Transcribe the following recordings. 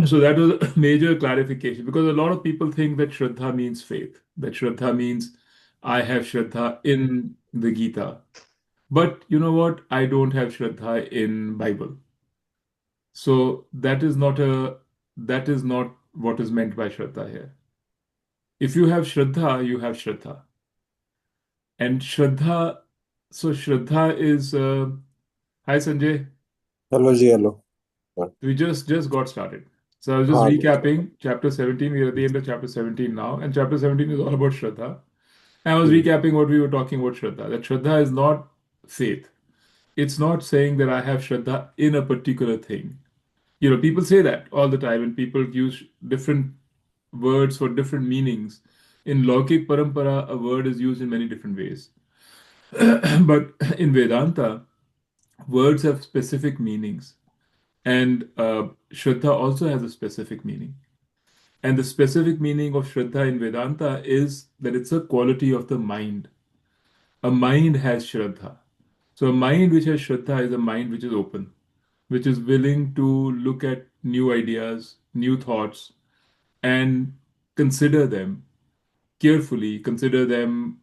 So that was a major clarification because a lot of people think that Shraddha means faith, that Shraddha means I have Shraddha in the Gita. But you know what? I don't have Shraddha in Bible. So that is not what is meant by Shraddha here. If you have Shraddha, you have Shraddha. And Shraddha, so Shraddha is hi Sanjay. Hello जी hello. हाँ. We just got started. So I was just हाँ. recapping chapter 17. We're at the end of chapter 17 now, and chapter 17 is all about Shraddha. And I was hmm. recapping what we were talking about Shraddha. That Shraddha is not faith. It's not saying that I have Shraddha in a particular thing. You know, people say that all the time, and people use different words for different meanings. In Laukik Parampara, a word is used in many different ways. But in Vedanta, words have specific meanings. And Shraddha also has a specific meaning. And the specific meaning of Shraddha in Vedanta is that it's a quality of the mind. A mind has Shraddha. So a mind which has Shraddha is a mind which is open, which is willing to look at new ideas, new thoughts, and consider them carefully, consider them,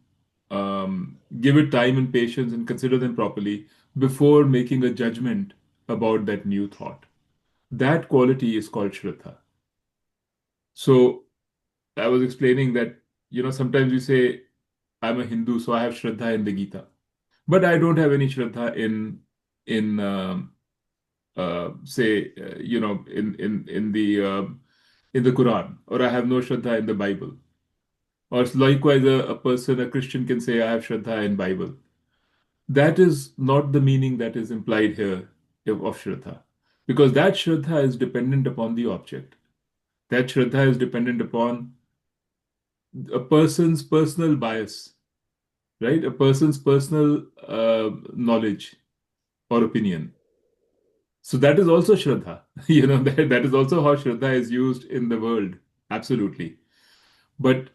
give it time and patience, and consider them properly before making a judgment about that new thought. That quality is called Shraddha. So I was explaining that, sometimes you say, I'm a Hindu, so I have Shraddha in the Gita. But I don't have any Shraddha in say, in the Quran, or I have no Shraddha in the Bible. Or likewise, a person, a Christian can say, I have Shraddha in Bible. That is not the meaning that is implied here of Shraddha. Because that Shraddha is dependent upon the object. That Shraddha is dependent upon a person's personal bias, right? A person's personal knowledge or opinion. So that is also Shraddha. That is also how Shraddha is used in the world. Absolutely. But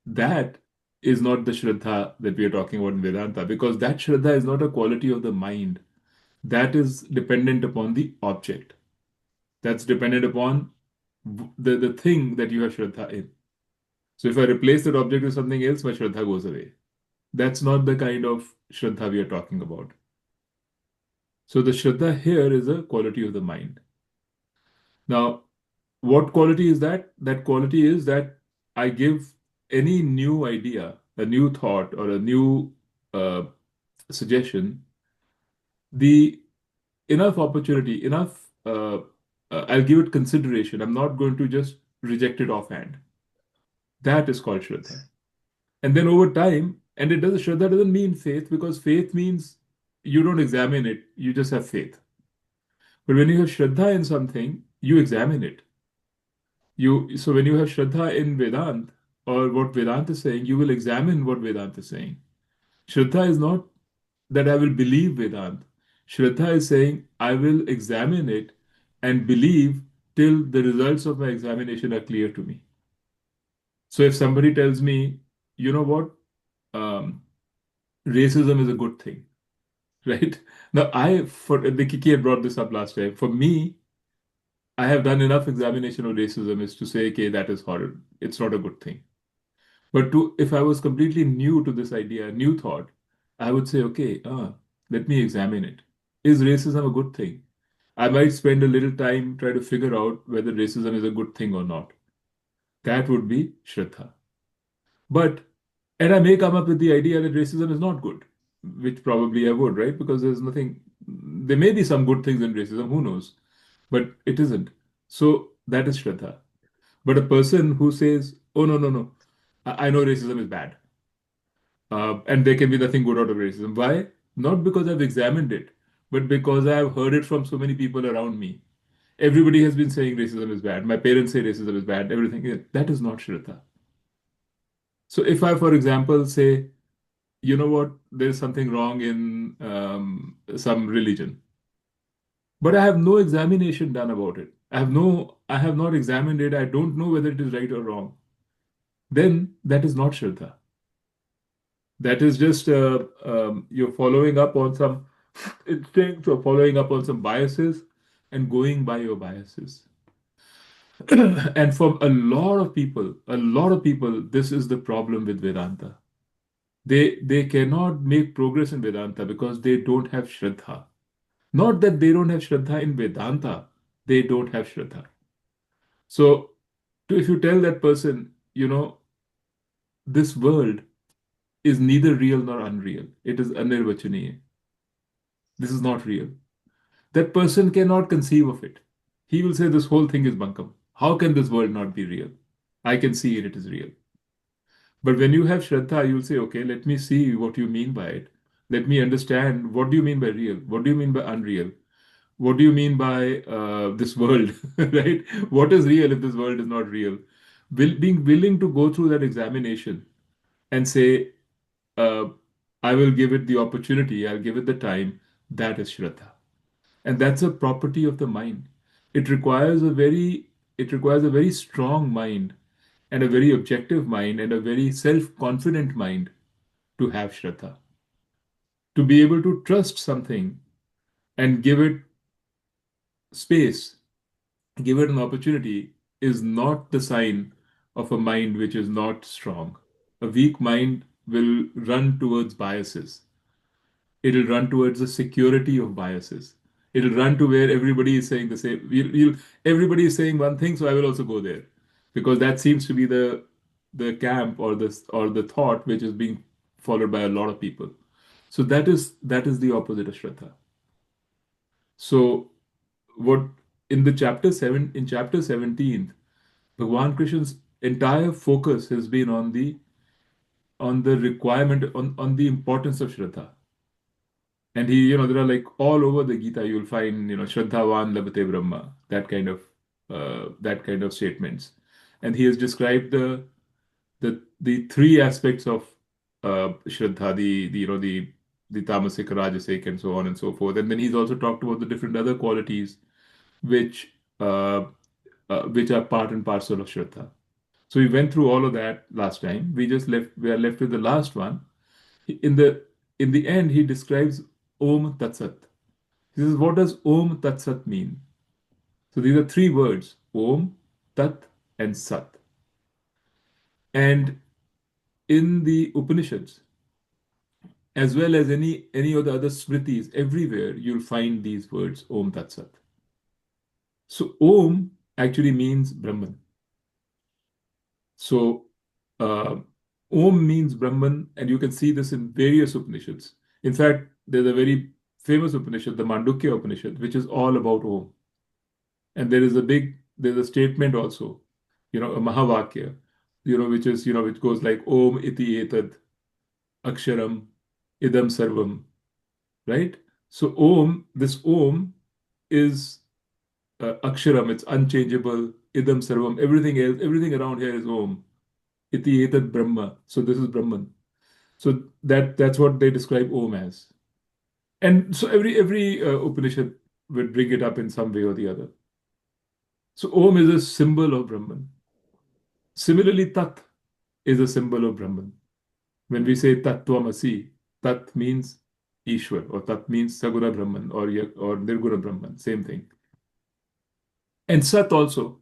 that is not the Shraddha that we are talking about in Vedanta, because that Shraddha is not a quality of the mind. That is dependent upon the object. That's dependent upon the thing that you have Shraddha in. So if I replace that object with something else, my Shraddha goes away. That's not the kind of Shraddha we are talking about. So the Shraddha here is a quality of the mind. Now, what quality is that? That quality is that I give any new idea, a new thought, or a new uh, suggestion, the enough opportunity, I'll give it consideration. I'm not going to just reject it offhand. That is called Shraddha. And then over time, and Shraddha doesn't mean faith, because faith means you don't examine it, you just have faith. But when you have Shraddha in something, you examine it. So when you have Shraddha in Vedant, or what Vedanta is saying, you will examine what Vedanta is saying. Shraddha is not that I will believe Vedant. Shraddha is saying I will examine it and believe till the results of my examination are clear to me. So if somebody tells me, you know what, um, racism is a good thing, right? Now the Kiki had brought this up last time. For me, I have done enough examination of racism is to say, okay, that is horrible. It's not a good thing. But if I was completely new to this idea, new thought, I would say, okay, let me examine it. Is racism a good thing? I might spend a little time try to figure out whether racism is a good thing or not. That would be Shraddha. But, and I may come up with the idea that racism is not good, which probably I would, right? Because there may be some good things in racism, who knows? But it isn't. So that is Shraddha. But a person who says, oh, no, no, no, I know racism is bad, and there can be nothing good out of racism. Why? Not because I've examined it, but because I've heard it from so many people around me. Everybody has been saying racism is bad. My parents say racism is bad, everything. That is not Shraddha. So if I, for example, say, you know what, there's something wrong in some religion, but I have no examination done about it. I have not examined it. I don't know whether it is right or wrong. Then that is not Shraddha. That is just you're following up on some instincts or following up on some biases and going by your biases. And for a lot of people, this is the problem with Vedanta. They cannot make progress in Vedanta because they don't have Śraddhā. Not that they don't have Śraddhā in Vedanta, they don't have Śraddhā. So, if you tell that person, this world is neither real nor unreal, it is anirvachaniya. This is not real. That person cannot conceive of it. He will say, this whole thing is bunkam. How can this world not be real? I can see it, it is real. But when you have Shraddha, you'll say, okay, let me see what you mean by it. Let me understand, what do you mean by real? What do you mean by unreal? What do you mean by this world, right? What is real if this world is not real? Being willing to go through that examination and say, uh, I will give it the opportunity, I'll give it the time, that is Shraddha. And that's a property of the mind. It requires a very strong mind and a very objective mind and a very self-confident mind to have Shraddha. To be able to trust something and give it space, give it an opportunity, is not the sign of a mind which is not strong. A weak mind will run towards biases. It'll run towards the security of biases. It'll run to where everybody is saying the same. Everybody is saying one thing, so I will also go there, because that seems to be the camp or the thought which is being followed by a lot of people. So that is the opposite of Shraddha. So what in chapter 17, Bhagwan Krishna's entire focus has been on the requirement on the importance of Shraddha. And there are, like, all over the Gita, you'll find, Shraddhavan Labhate Brahma, that kind of statements. And he has described the three aspects of Shraddha, the tamasic, rajasic, and so on and so forth. And then he's also talked about the different other qualities which uh, which are part and parcel of Shraddha. So we went through all of that last time. We are left with the last one. In the end, he describes Om Tat Sat. He says, what does Om Tat Sat mean? So these are three words: Om, Tat, and Sat. And in the Upanishads, as well as any of the other smritis, everywhere you'll find these words, Om Tat Sat. So Om actually means Brahman. So uh, Om means Brahman, and you can see this in various Upanishads. In fact, there's a very famous Upanishad, the Mandukya Upanishad, which is all about Om. And there's a statement also, a Mahavakya, which goes like Om iti etad aksharam idam sarvam, right? So this Om is aksharam, it's unchangeable, idam sarvam, everything else, everything around here is Om. Iti etad Brahma. So this is Brahman. So that's what they describe Om as. And so every Upanishad would bring it up in some way or the other. So Om is a symbol of Brahman. Similarly, Tat is a symbol of Brahman. When we say Tattvamasi, Tat means Īśvara, or Tat means Saguna Brahman, or Nirguna Brahman, same thing. And Sat also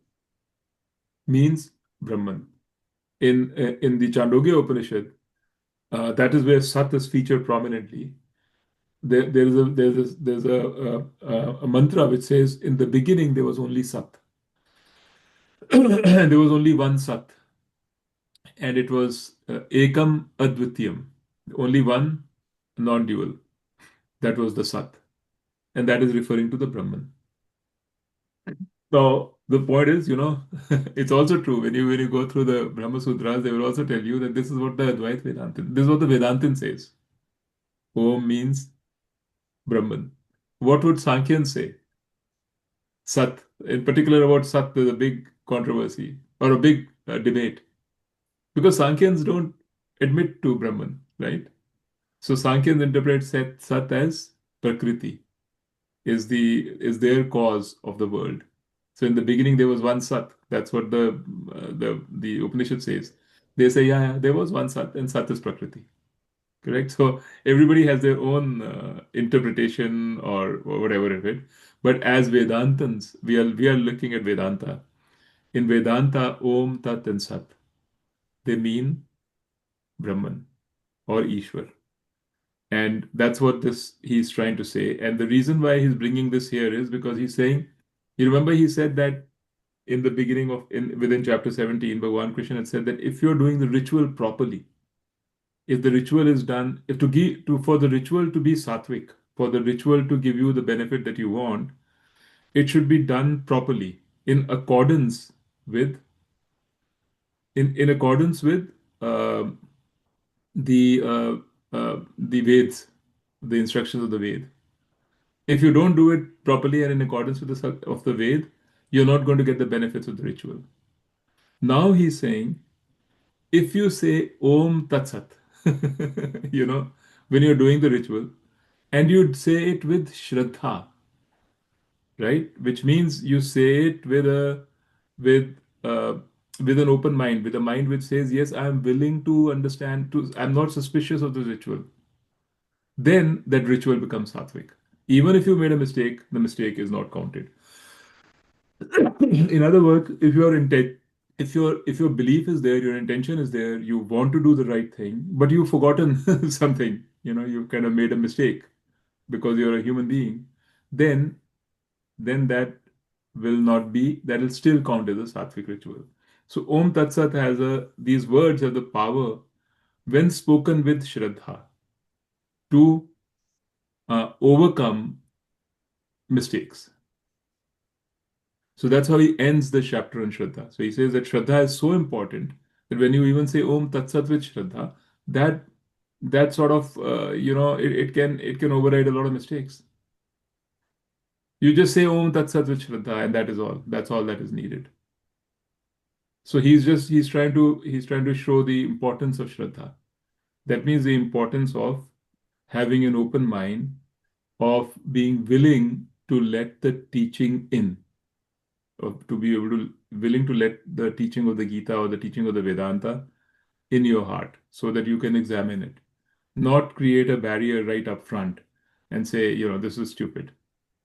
means Brahman. In the Chāndogya Upanishad, that is where Sat is featured prominently. There's a mantra which says, in the beginning there was only Sat. There was only one Sat, and it was Ekam Advitiyam, only one, non-dual. That was the Sat, and that is referring to the Brahman. Now, the point is, it's also true when you go through the Brahma Sutras, they will also tell you that this is what the Advaita Vedantin, this is what the Vedantin says. Om means Brahman. What would Sankhyan say? Sat. In particular, about Sat, there's a big controversy or a big debate, because Sankhyans don't admit to Brahman, right? So Sankyans interpret Sat as Prakriti, is their cause of the world. So in the beginning there was one Sat. That's what the Upanishad says. They say, yeah, there was one Sat, and Sat is Prakriti. Correct? So everybody has their own interpretation or whatever of it. But as Vedantans, we are looking at Vedanta, In Vedanta, Om, Tat, and Sat, they mean Brahman or Īśvara. And that's what this he's trying to say. And the reason why he's bringing this here is because he's saying, you remember he said that in the beginning of within chapter 17, Bhagavan Krishna had said that if you're doing the ritual properly, if the ritual is done, if to give to for the ritual to be sattvic, for the ritual to give you the benefit that you want, it should be done properly in accordance with in accordance with uh, the Veds, the instructions of the Ved. If you don't do it properly and in accordance with of the Ved, you're not going to get the benefits of the ritual. Now he's saying, if you say Om Tat Sat, when you're doing the ritual, and you'd say it with Śraddhā, right? Which means you say it with uh, with an open mind, with a mind which says, yes, I'm willing to understand, I'm not suspicious of the ritual. Then that ritual becomes sattvic. Even if you made a mistake, the mistake is not counted. In other words, if your belief is there, your intention is there, you want to do the right thing, but you've forgotten something, you kind of made a mistake because you're a human being, then that will still count as a sattvic ritual. So Om Tat Sat these words have the power when spoken with Śraddhā to overcome mistakes. So that's how he ends the chapter on Śraddhā. So he says that Śraddhā is so important that when you even say Om Tat Sat with Śraddhā, that sort of it can override a lot of mistakes. You just say Om Tat Sat with Śraddhā, and that is all. That's all that is needed. So he's trying to show the importance of Śraddhā. That means the importance of having an open mind, of being willing to let the teaching in, to be willing to let the teaching of the Gita or the teaching of the Vedanta in your heart so that you can examine it, not create a barrier right up front and say, this is stupid.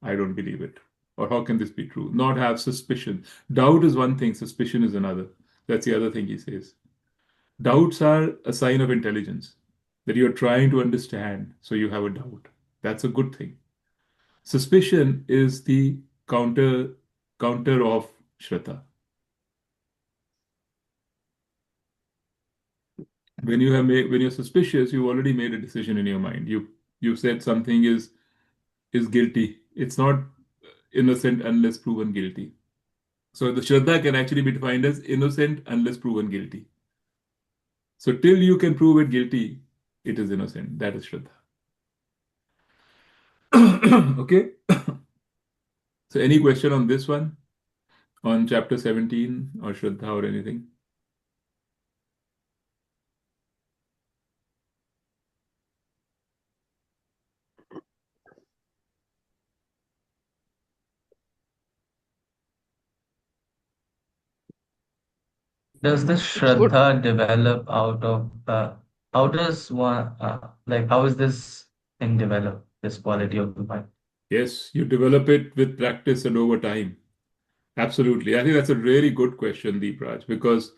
I don't believe it. Or how can this be true? Not have suspicion. Doubt is one thing, suspicion is another. That's the other thing he says. Doubts are a sign of intelligence, that you're trying to understand, so you have a doubt. That's a good thing. Suspicion is the counter of Śraddhā. When you're suspicious, you've already made a decision in your mind. You said something is guilty. It's not innocent unless proven guilty. So the Śraddhā can actually be defined as innocent unless proven guilty. So till you can prove it guilty, it is innocent. That is Śraddhā. Okay. So any question on this one? On chapter 17 or Śraddhā or anything? Does this Shraddha develop how does one, how is this thing develop, this quality of the mind? Yes, you develop it with practice and over time. Absolutely. I think that's a really good question, Deepraj, because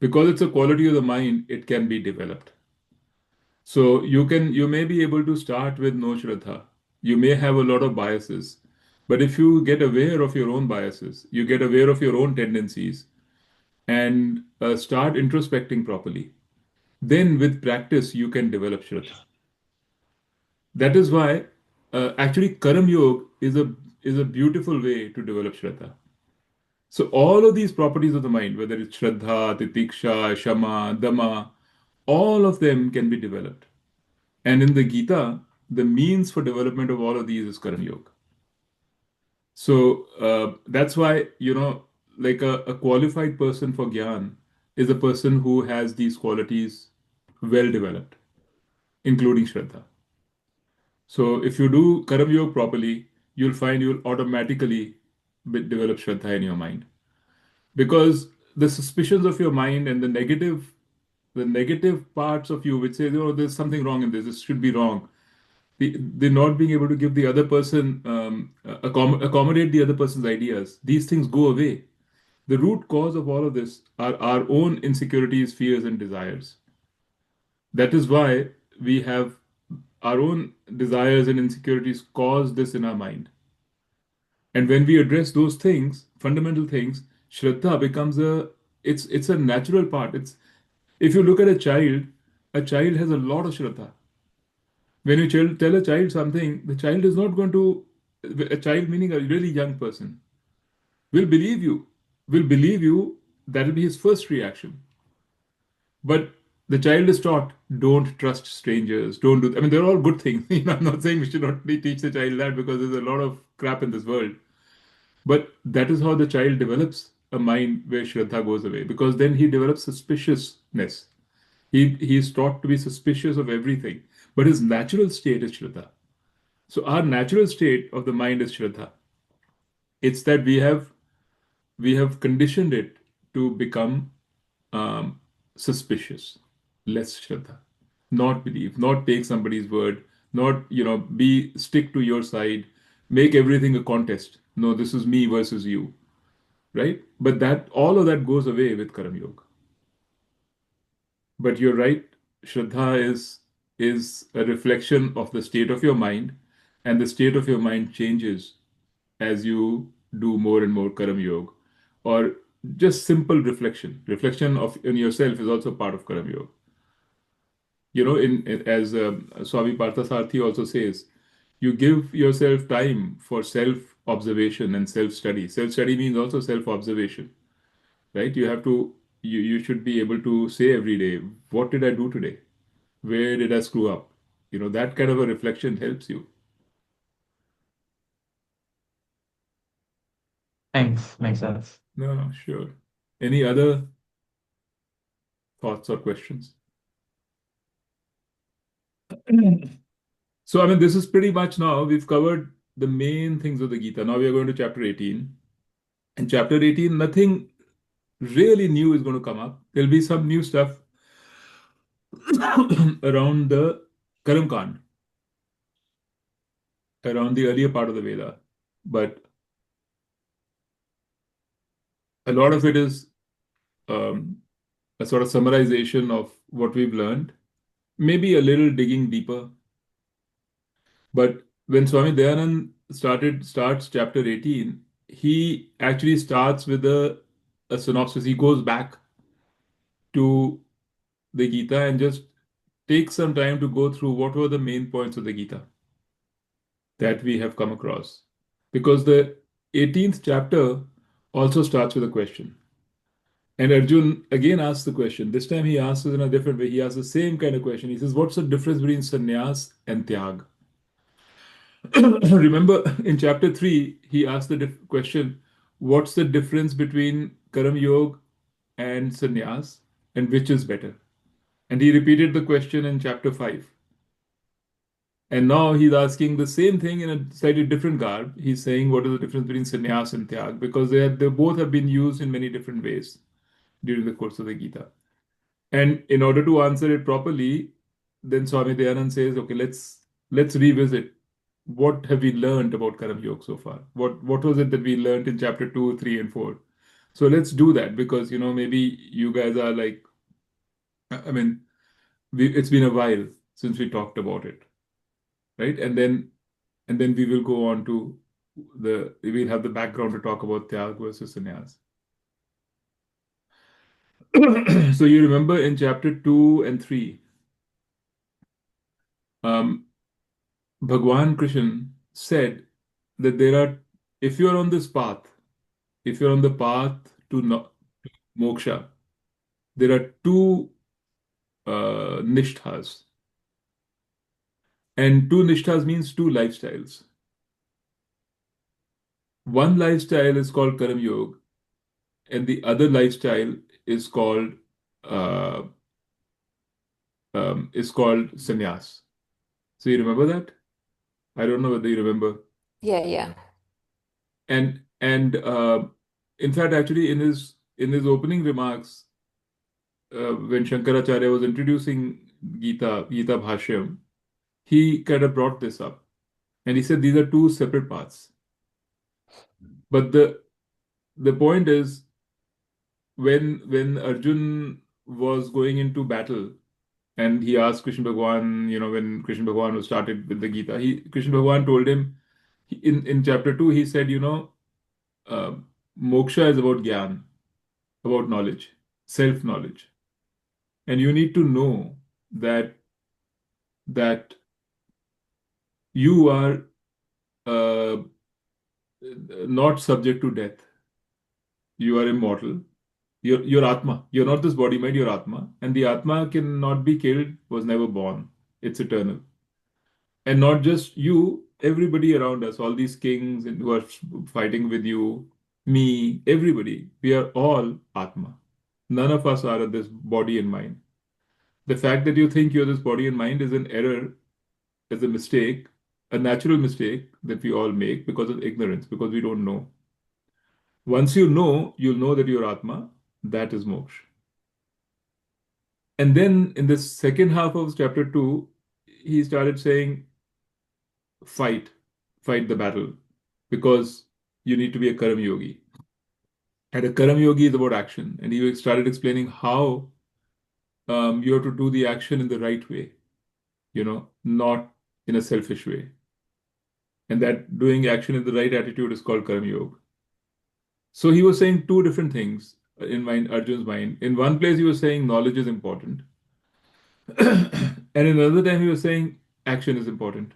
it's a quality of the mind, it can be developed. So you may be able to start with no Shraddha. You may have a lot of biases, but if you get aware of your own biases, you get aware of your own tendencies, and start introspecting properly, then with practice you can develop Shraddha. That is why actually Karam Yoga is a beautiful way to develop Shraddha. So all of these properties of the mind, whether it's Śraddhā, Titiksha, Śama, Dama, all of them can be developed. And in the Gita, the means for development of all of these is Karam Yoga. So that's why, like a qualified person for Gyan is a person who has these qualities well developed, including Shraddha. So if you do Karam Yoga properly, you'll find you'll automatically develop Shraddha in your mind. Because the suspicions of your mind and the negative parts of you which say, there's something wrong in this should be wrong, the not being able to give the other person accommodate the other person's ideas, these things go away The root cause of all of this are our own insecurities, fears, and desires. That is why we have our own desires and insecurities cause this in our mind. And when we address those things, fundamental things, Shraddha becomes it's a natural part. It's if you look at a child has a lot of Shraddha. When you tell a child something, the child is not going to, a child meaning a really young person, will believe you, will believe you, that'll be his first reaction. But the child is taught, don't trust strangers, don't do, I mean, they're all good things. I'm not saying we should not teach the child that because there's a lot of crap in this world. But that is how the child develops a mind where Shraddha goes away because then he develops suspiciousness. He is taught to be suspicious of everything. But his natural state is Shraddha. So our natural state of the mind is Shraddha. It's that we have conditioned it to become suspicious, less Shraddha, not believe, not take somebody's word, not be stick to your side, make everything a contest. No, this is me versus you, right? But that all of that goes away with Karam Yoga. But you're right, Shraddha is a reflection of the state of your mind, and the state of your mind changes as you do more and more Karam Yoga, or just simple reflection. Reflection of in yourself is also part of Karam Yoga. As Swami Parthasarathi also says, you give yourself time for self-observation and self-study. Self-study means also self-observation, right? You should be able to say every day, what did I do today? Where did I screw up? That kind of a reflection helps you. Thanks. Makes sense. No, sure. Any other thoughts or questions? So, I mean, this is pretty much now we've covered the main things of the Gita. Now we are going to chapter 18. In chapter 18, nothing really new is going to come up. There'll be some new stuff around the Karam Kand, around the earlier part of the Veda. But a lot of it is um, a sort of summarization of what we've learned, maybe a little digging deeper. But when Swami Dayanand starts chapter 18, he actually starts with a synopsis. He goes back to the Gita and just takes some time to go through what were the main points of the Gita that we have come across. Because the 18th chapter also starts with a question. And Arjun again asks the question. This time he asks it in a different way. He asks the same kind of question. He says, what's the difference between sannyas and tyag? Remember, in chapter 3, he asked the question, what's the difference between Karam Yoga and sannyas, and which is better? And he repeated the question in chapter 5. And now he's asking the same thing in a slightly different garb. He's saying, what is the difference between sannyas and tyag? Because they both have been used in many different ways during the course of the Gita. And in order to answer it properly, then Swami Dayanand says, okay, let's revisit. What have we learned about Karam Yoga so far? What was it that we learned in chapter 2, 3, and 4? So let's do that because maybe you guys are like, I mean, it's been a while since we talked about it, right? And then we will go on to we'll have the background to talk about Tyag versus Sannyas. So you remember in chapter 2 and 3, um, Bhagwan Krishna said that if you're on this path, if you're on the path to moksha, there are two niṣṭhās. And two niṣṭhās means two lifestyles. One lifestyle is called Karam Yoga, and the other lifestyle is called uh, sannyas. So you remember that? I don't know whether you remember. Yeah. And in fact, actually, in his opening remarks, when Shankaracharya was introducing Gita Bhashyam, he kind of brought this up, and he said these are two separate paths. But the point is, when Arjun was going into battle and he asked Krishna Bhagwan, when Krishna Bhagwan was started with the Gita, Krishna Bhagwan told him in chapter 2, he said, uh, moksha is about gyan, about knowledge, self-knowledge. And you need to know that you are uh, not subject to death. You are immortal. You're Atma. You're not this body, mind, you're Atma. And the Atma cannot be killed, was never born. It's eternal. And not just you, everybody around us, all these kings who are fighting with you, me, everybody, we are all Atma. None of us are this body and mind. The fact that you think you're this body and mind is an error, is a mistake, a natural mistake that we all make because of ignorance, because we don't know. Once you know, you'll know that you're Atma. That is moksha. And then in the second half of chapter 2, he started saying, fight, fight the battle, because you need to be a Karam Yogi. And a Karam Yogi is about action. And he started explaining how you have to do the action in the right way, not in a selfish way. And that doing action in the right attitude is called Karam Yoga. So he was saying two different things in Arjun's mind. In one place, he was saying knowledge is important. And in another time, he was saying action is important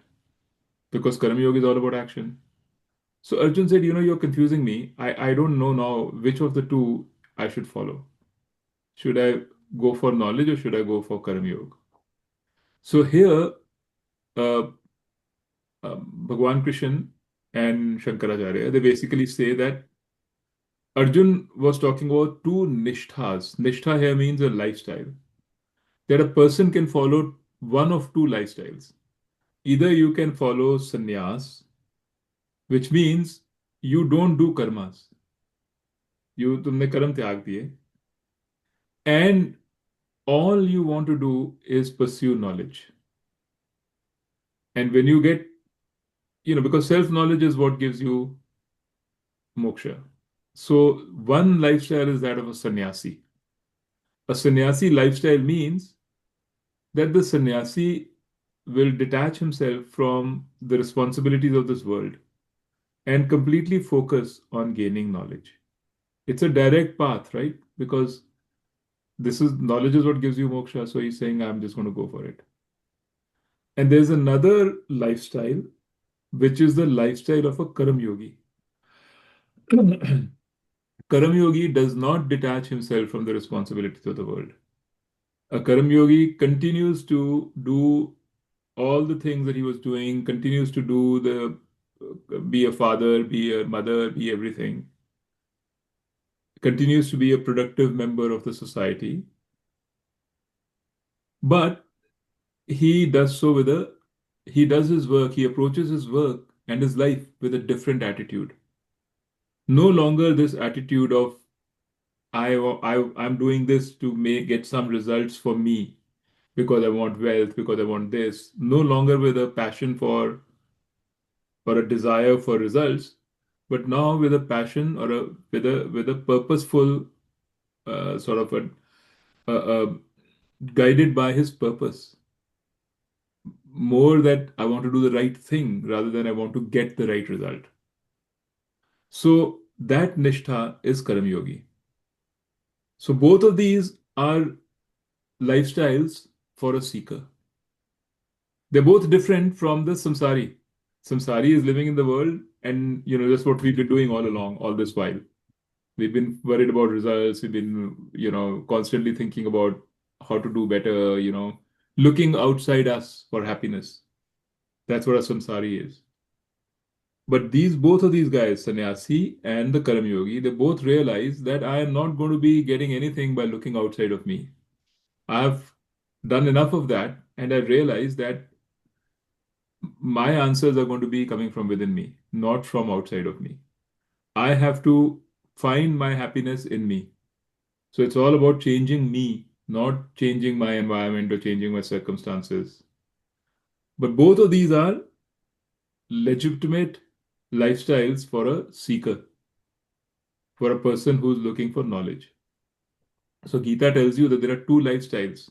because Karma Yoga is all about action. So Arjun said, you're confusing me. I don't know now which of the two I should follow. Should I go for knowledge or should I go for Karma Yoga? So here, uh, Bhagwan Krishna and Shankaracharya, they basically say that Arjun was talking about two niṣṭhās. Niṣṭhā here means a lifestyle. That a person can follow one of two lifestyles. Either you can follow saṃnyāsa, which means you don't do karmas. तुमने कर्म त्याग दिए, and all you want to do is pursue knowledge. And when you get, because self-knowledge is what gives you moksha. So one lifestyle is that of a sannyasi. A sannyasi lifestyle means that the sannyasi will detach himself from the responsibilities of this world and completely focus on gaining knowledge. It's a direct path, right? Because knowledge is what gives you moksha. So he's saying, I'm just going to go for it. And there's another lifestyle, which is the lifestyle of a Karam Yogi. Karam Yogi does not detach himself from the responsibilities of the world. A Karam Yogi continues to do all the things that he was doing, continues to do be a father, be a mother, be everything, continues to be a productive member of the society. But he does so he does his work, he approaches his work and his life with a different attitude. No longer this attitude of, I'm doing this to get some results for me because I want wealth, because I want this. No longer with a passion for or a desire for results, but now with a passion or with a purposeful sort of guided by his purpose. More that I want to do the right thing rather than I want to get the right result. So that niṣṭhā is Karam Yogi. So both of these are lifestyles for a seeker. They're both different from the samsari. Samsari is living in the world, and that's what we've been doing all along, all this while. We've been worried about results. We've been, constantly thinking about how to do better, looking outside us for happiness. That's what a samsari is. But both of these guys, sannyasi and the Karam Yogi, they both realize that I am not going to be getting anything by looking outside of me. I've done enough of that, and I realize that my answers are going to be coming from within me, not from outside of me. I have to find my happiness in me. So it's all about changing me, not changing my environment or changing my circumstances. But both of these are legitimate lifestyles for a seeker, for a person who's looking for knowledge. So Gita tells you that there are two lifestyles.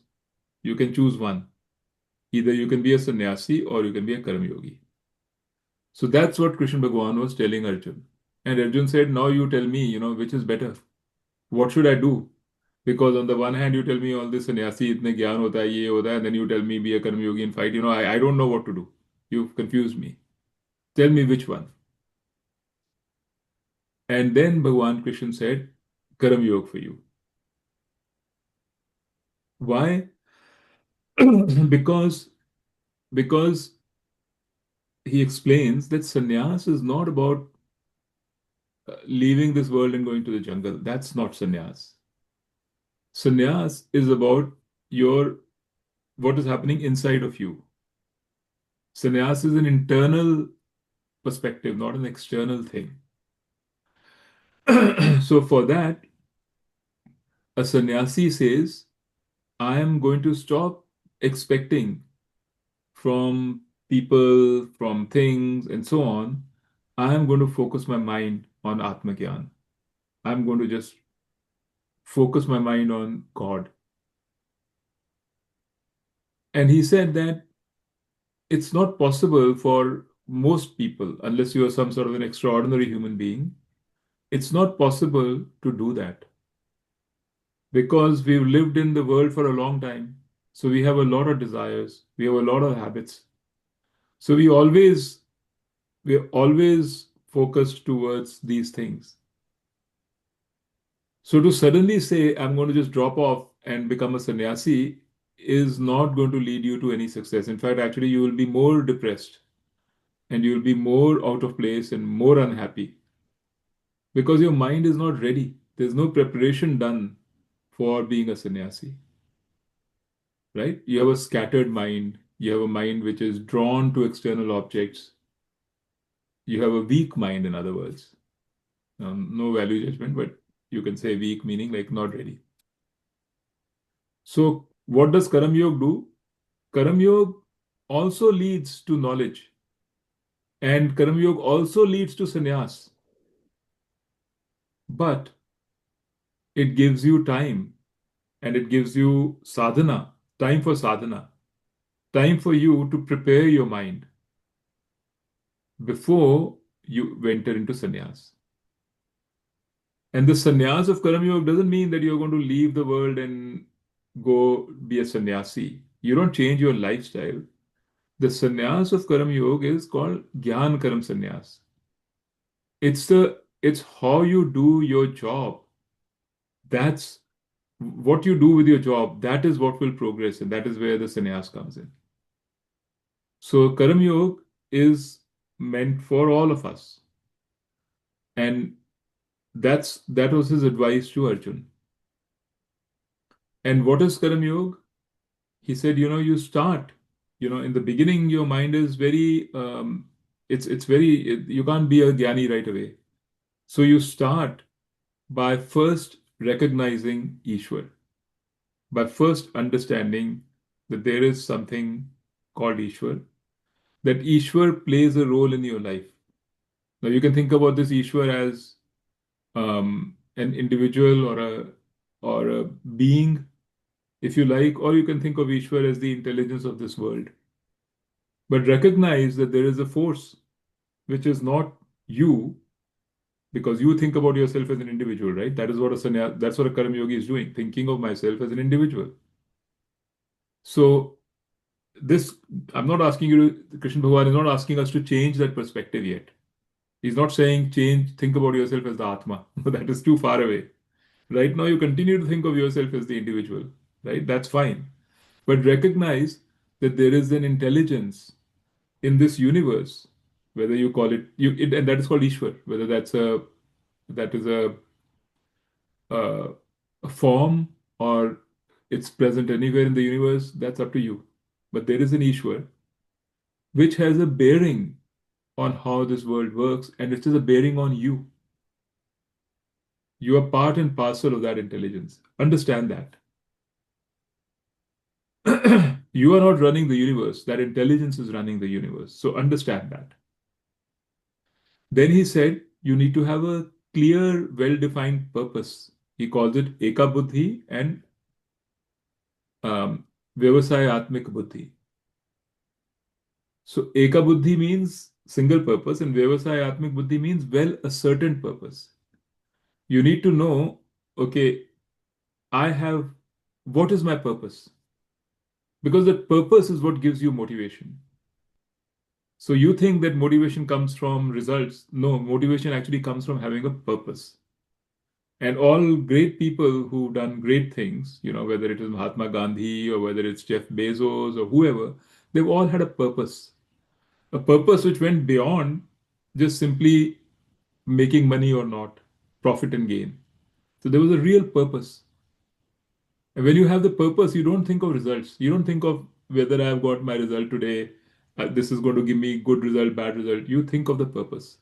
You can choose one. Either you can be a sannyasi or you can be a karma yogi. So that's what Krishna Bhagavan was telling Arjun. And Arjun said, now you tell me, which is better. What should I do? Because on the one hand, you tell me all this sannyasi, itne gyan hota hai, ye hota hai, and then you tell me be a karma yogi and fight. I don't know what to do. You've confused me. Tell me which one. And then Bhagavan Krishna said, karma yoga for you. Why? because because he explains that sannyas is not about leaving this world and going to the jungle. That's not sannyas. Sannyas is about your what is happening inside of you. Sannyas is an internal perspective, not an external thing. So for that, a sannyasi says, I am going to stop expecting from people, from things, and so on. I am going to focus my mind on Atma Gyan. I'm going to just focus my mind on God. And he said that it's not possible for most people, unless you are some sort of an extraordinary human being, it's not possible to do that because we've lived in the world for a long time. So we have a lot of desires, we have a lot of habits. So we're always focused towards these things. So to suddenly say, I'm going to just drop off and become a sannyasi is not going to lead you to any success. In fact, actually, you will be more depressed and you will be more out of place and more unhappy because your mind is not ready. There's no preparation done for being a sannyasi, right? You have a scattered mind. You have a mind which is drawn to external objects. You have a weak mind, in other words. No value judgment, but you can say weak, meaning like not ready. So, what does Karam Yoga do? Karam Yoga also leads to knowledge, and Karam Yoga also leads to sannyas. But it gives you time and it gives you sadhana, time for sadhana, time for you to prepare your mind before you enter into sannyas. And the sannyas of Karam Yoga doesn't mean that you're going to leave the world and go be a sannyasi. You don't change your lifestyle. The sannyas of Karam Yoga is called Gyan Karam Sannyas. It's how you do your job. That's what you do with your job. That is what will progress, and that is where the sannyas comes in. So Karam Yoga is meant for all of us. And that was his advice to Arjun. And what is Karam Yoga? He said, you start, in the beginning, your mind is very, you can't be a Gyani right away. So you start by first recognizing Īśvara, by first understanding that there is something called Īśvara, that Īśvara plays a role in your life. Now you can think about this Īśvara as an individual or a being, if you like, or you can think of Īśvara as the intelligence of this world. But recognize that there is a force which is not you, because you think about yourself as an individual, right? That's what a Karma Yogi is doing, thinking of myself as an individual. So this, I'm not asking you to, Krishna Bhagavan is not asking us to change that perspective yet. He's not saying think about yourself as the Atma. That is too far away. Right now, you continue to think of yourself as the individual, right? That's fine. But recognize that there is an intelligence in this universe, whether you call and that is called Īśvara, whether that is a form or it's present anywhere in the universe, that's up to you. But there is an Īśvara which has a bearing on how this world works, and it has a bearing on you. You are part and parcel of that intelligence. Understand that. You are not running the universe. That intelligence is running the universe. So understand that. Then he said, you need to have a clear, well-defined purpose. He calls it Eka Buddhi and Vyavasayatmik Buddhi. So Eka Buddhi means single purpose, and Vyavasayatmik Buddhi means well a certain purpose. You need to know, okay, what is my purpose? Because that purpose is what gives you motivation. So you think that motivation comes from results. No, motivation actually comes from having a purpose. And all great people who've done great things, whether it is Mahatma Gandhi or whether it's Jeff Bezos or whoever, they've all had a purpose. A purpose which went beyond just simply making money or not, profit and gain. So there was a real purpose. And when you have the purpose, you don't think of results. You don't think of whether I've got my result today, this is going to give me good result, bad result. You think of the purpose.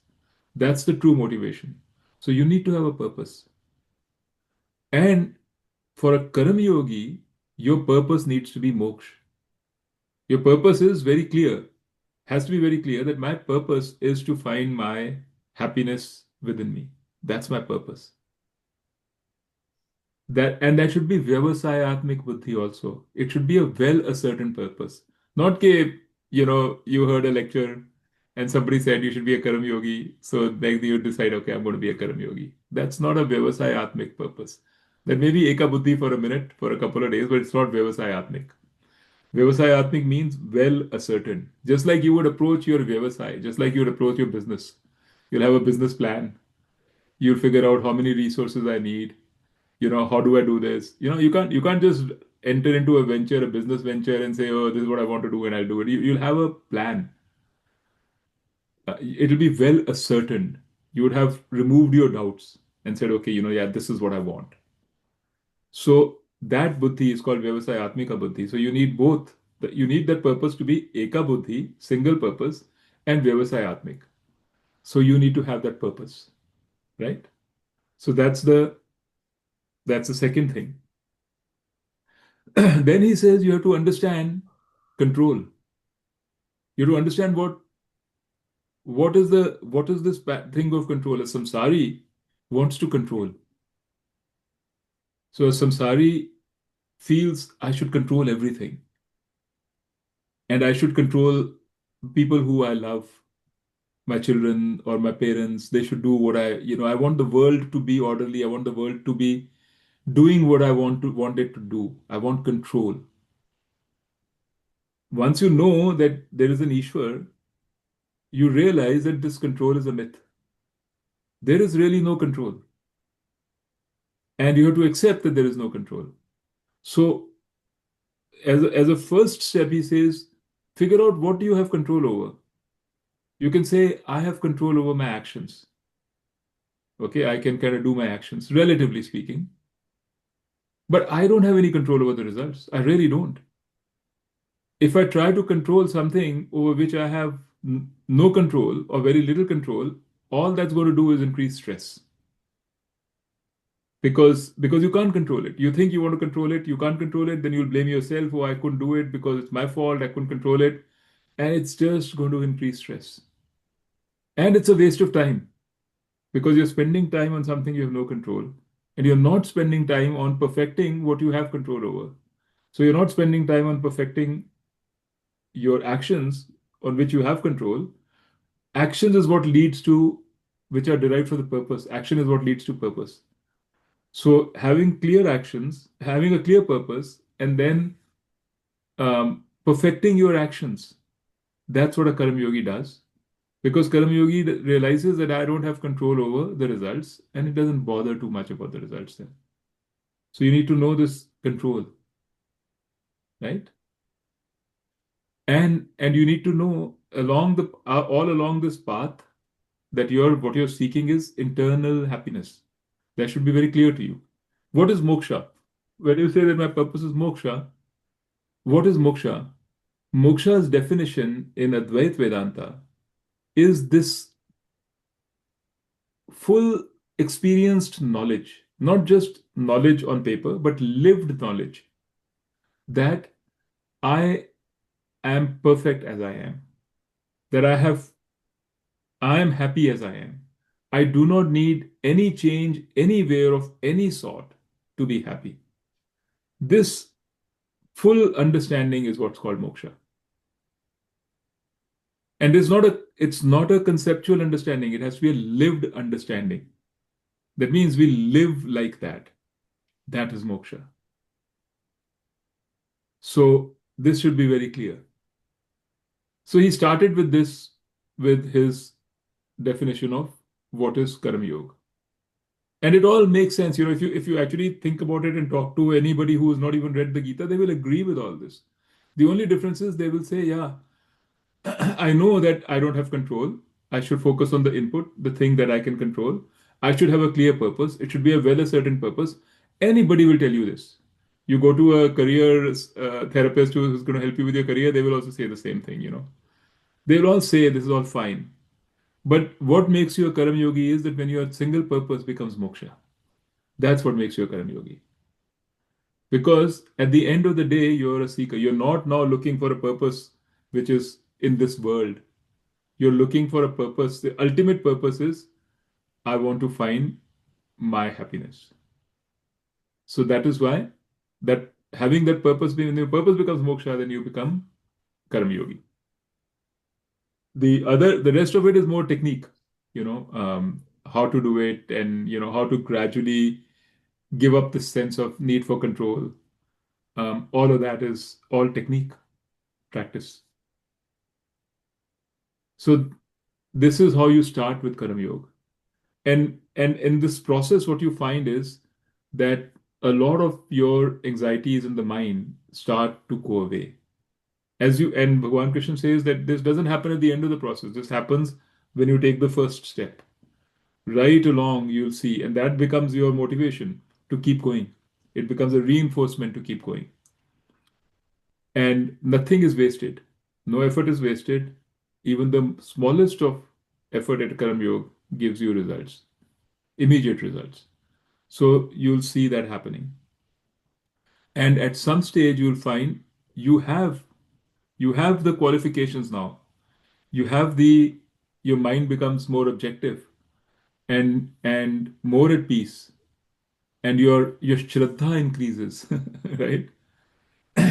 That's the true motivation. So you need to have a purpose. And for a Karma Yogi, your purpose needs to be moksha. Your purpose is very clear, has to be very clear that my purpose is to find my happiness within me. That's my purpose. That should be Vyavasayatmik Buddhi also. It should be a a certain purpose. Not that, you heard a lecture and somebody said you should be a Karma Yogi. So next you decide, okay, I'm going to be a Karma Yogi. That's not a Vyavasayatmik purpose. That may be Eka Buddhi for a minute, for a couple of days, but it's not Vyavasayatmik. Vyavasayatmik means well ascertained. Just like you would approach your Vyavasay, just like you would approach your business. You'll have a business plan. You'll figure out how many resources I need. How do I do this? You can't just enter into a business venture and say, oh, this is what I want to do and I'll do it. You'll have a plan. It'll be well ascertained. You would have removed your doubts and said, okay, yeah, this is what I want. So that buddhi is called Vyavasayatmika Buddhi. So you need both. You need that purpose to be Eka Buddhi, single purpose, and Vyavasayatmik. So you need to have that purpose, right? So that's the second thing. Then he says you have to understand control. You have to understand what is this thing of control. A samsari wants to control. So a samsari feels I should control everything. And I should control people who I love, my children or my parents. They should do what I want the world to be orderly. I want the world to be doing what I want it to do. I want control. Once you know that there is an Īśvara, you realize that this control is a myth. There is really no control. And you have to accept that there is no control. So as a first step, he says, figure out what you have control over. You can say, I have control over my actions. Okay, I can kind of do my actions, relatively speaking. But I don't have any control over the results. I really don't. If I try to control something over which I have no control or very little control, all that's going to do is increase stress. Because you can't control it. You think you want to control it, you can't control it, then you'll blame yourself, oh, I couldn't do it because it's my fault, I couldn't control it. And it's just going to increase stress. And it's a waste of time because you're spending time on something you have no control. And you're not spending time on perfecting what you have control over. So you're not spending time on perfecting your actions on which you have control. Actions is what leads to, which are derived from the purpose. Action is what leads to purpose. So having clear actions, having a clear purpose, and then perfecting your actions, that's what a Karma Yogi does. Because Karma Yogi realizes that I don't have control over the results, and it doesn't bother too much about the results then. So you need to know this control, right? And you need to know all along this path that what you're seeking is internal happiness. That should be very clear to you. What is moksha? When you say that my purpose is moksha, what is moksha? Moksha's definition in Advaita Vedānta is this full experienced knowledge, not just knowledge on paper, but lived knowledge that I am perfect as I am, that I am happy as I am. I do not need any change anywhere of any sort. to be happy. This full understanding is what's called moksha. And it's not a conceptual understanding. It has to be a lived understanding. That means we live like that. That is moksha. So this should be very clear. So he started with this, with his definition of what is karma yoga. And it all makes sense. If you actually think about it and talk to anybody who has not even read the Gita, they will agree with all this. The only difference is they will say, yeah, I know that I don't have control. I should focus on the input, the thing that I can control. I should have a clear purpose. It should be a well-ascertained purpose. Anybody will tell you this. You go to a career therapist who's going to help you with your career, they will also say the same thing. They will all say this is all fine. But what makes you a karma yogi is that when your single purpose becomes moksha. That's what makes you a karma yogi. Because at the end of the day, you're a seeker. You're not now looking for a purpose which is in this world. You're looking for a purpose. The ultimate purpose is, I want to find my happiness. So that is why that having that purpose, when your purpose becomes moksha, then you become karma yogi. The rest of it is more technique, how to do it, and how to gradually give up the sense of need for control. All of that is all technique, practice. So this is how you start with karma yoga. And in this process, what you find is that a lot of your anxieties in the mind start to go away. And Bhagavan Krishna says that this doesn't happen at the end of the process. This happens when you take the first step. Right along, you'll see, and that becomes your motivation to keep going. It becomes a reinforcement to keep going. And nothing is wasted. No effort is wasted. Even the smallest of effort at Karma Yoga gives you results, immediate results. So you'll see that happening. And at some stage, you'll find you have the qualifications now. Your mind becomes more objective and more at peace, and your Śraddhā increases, right?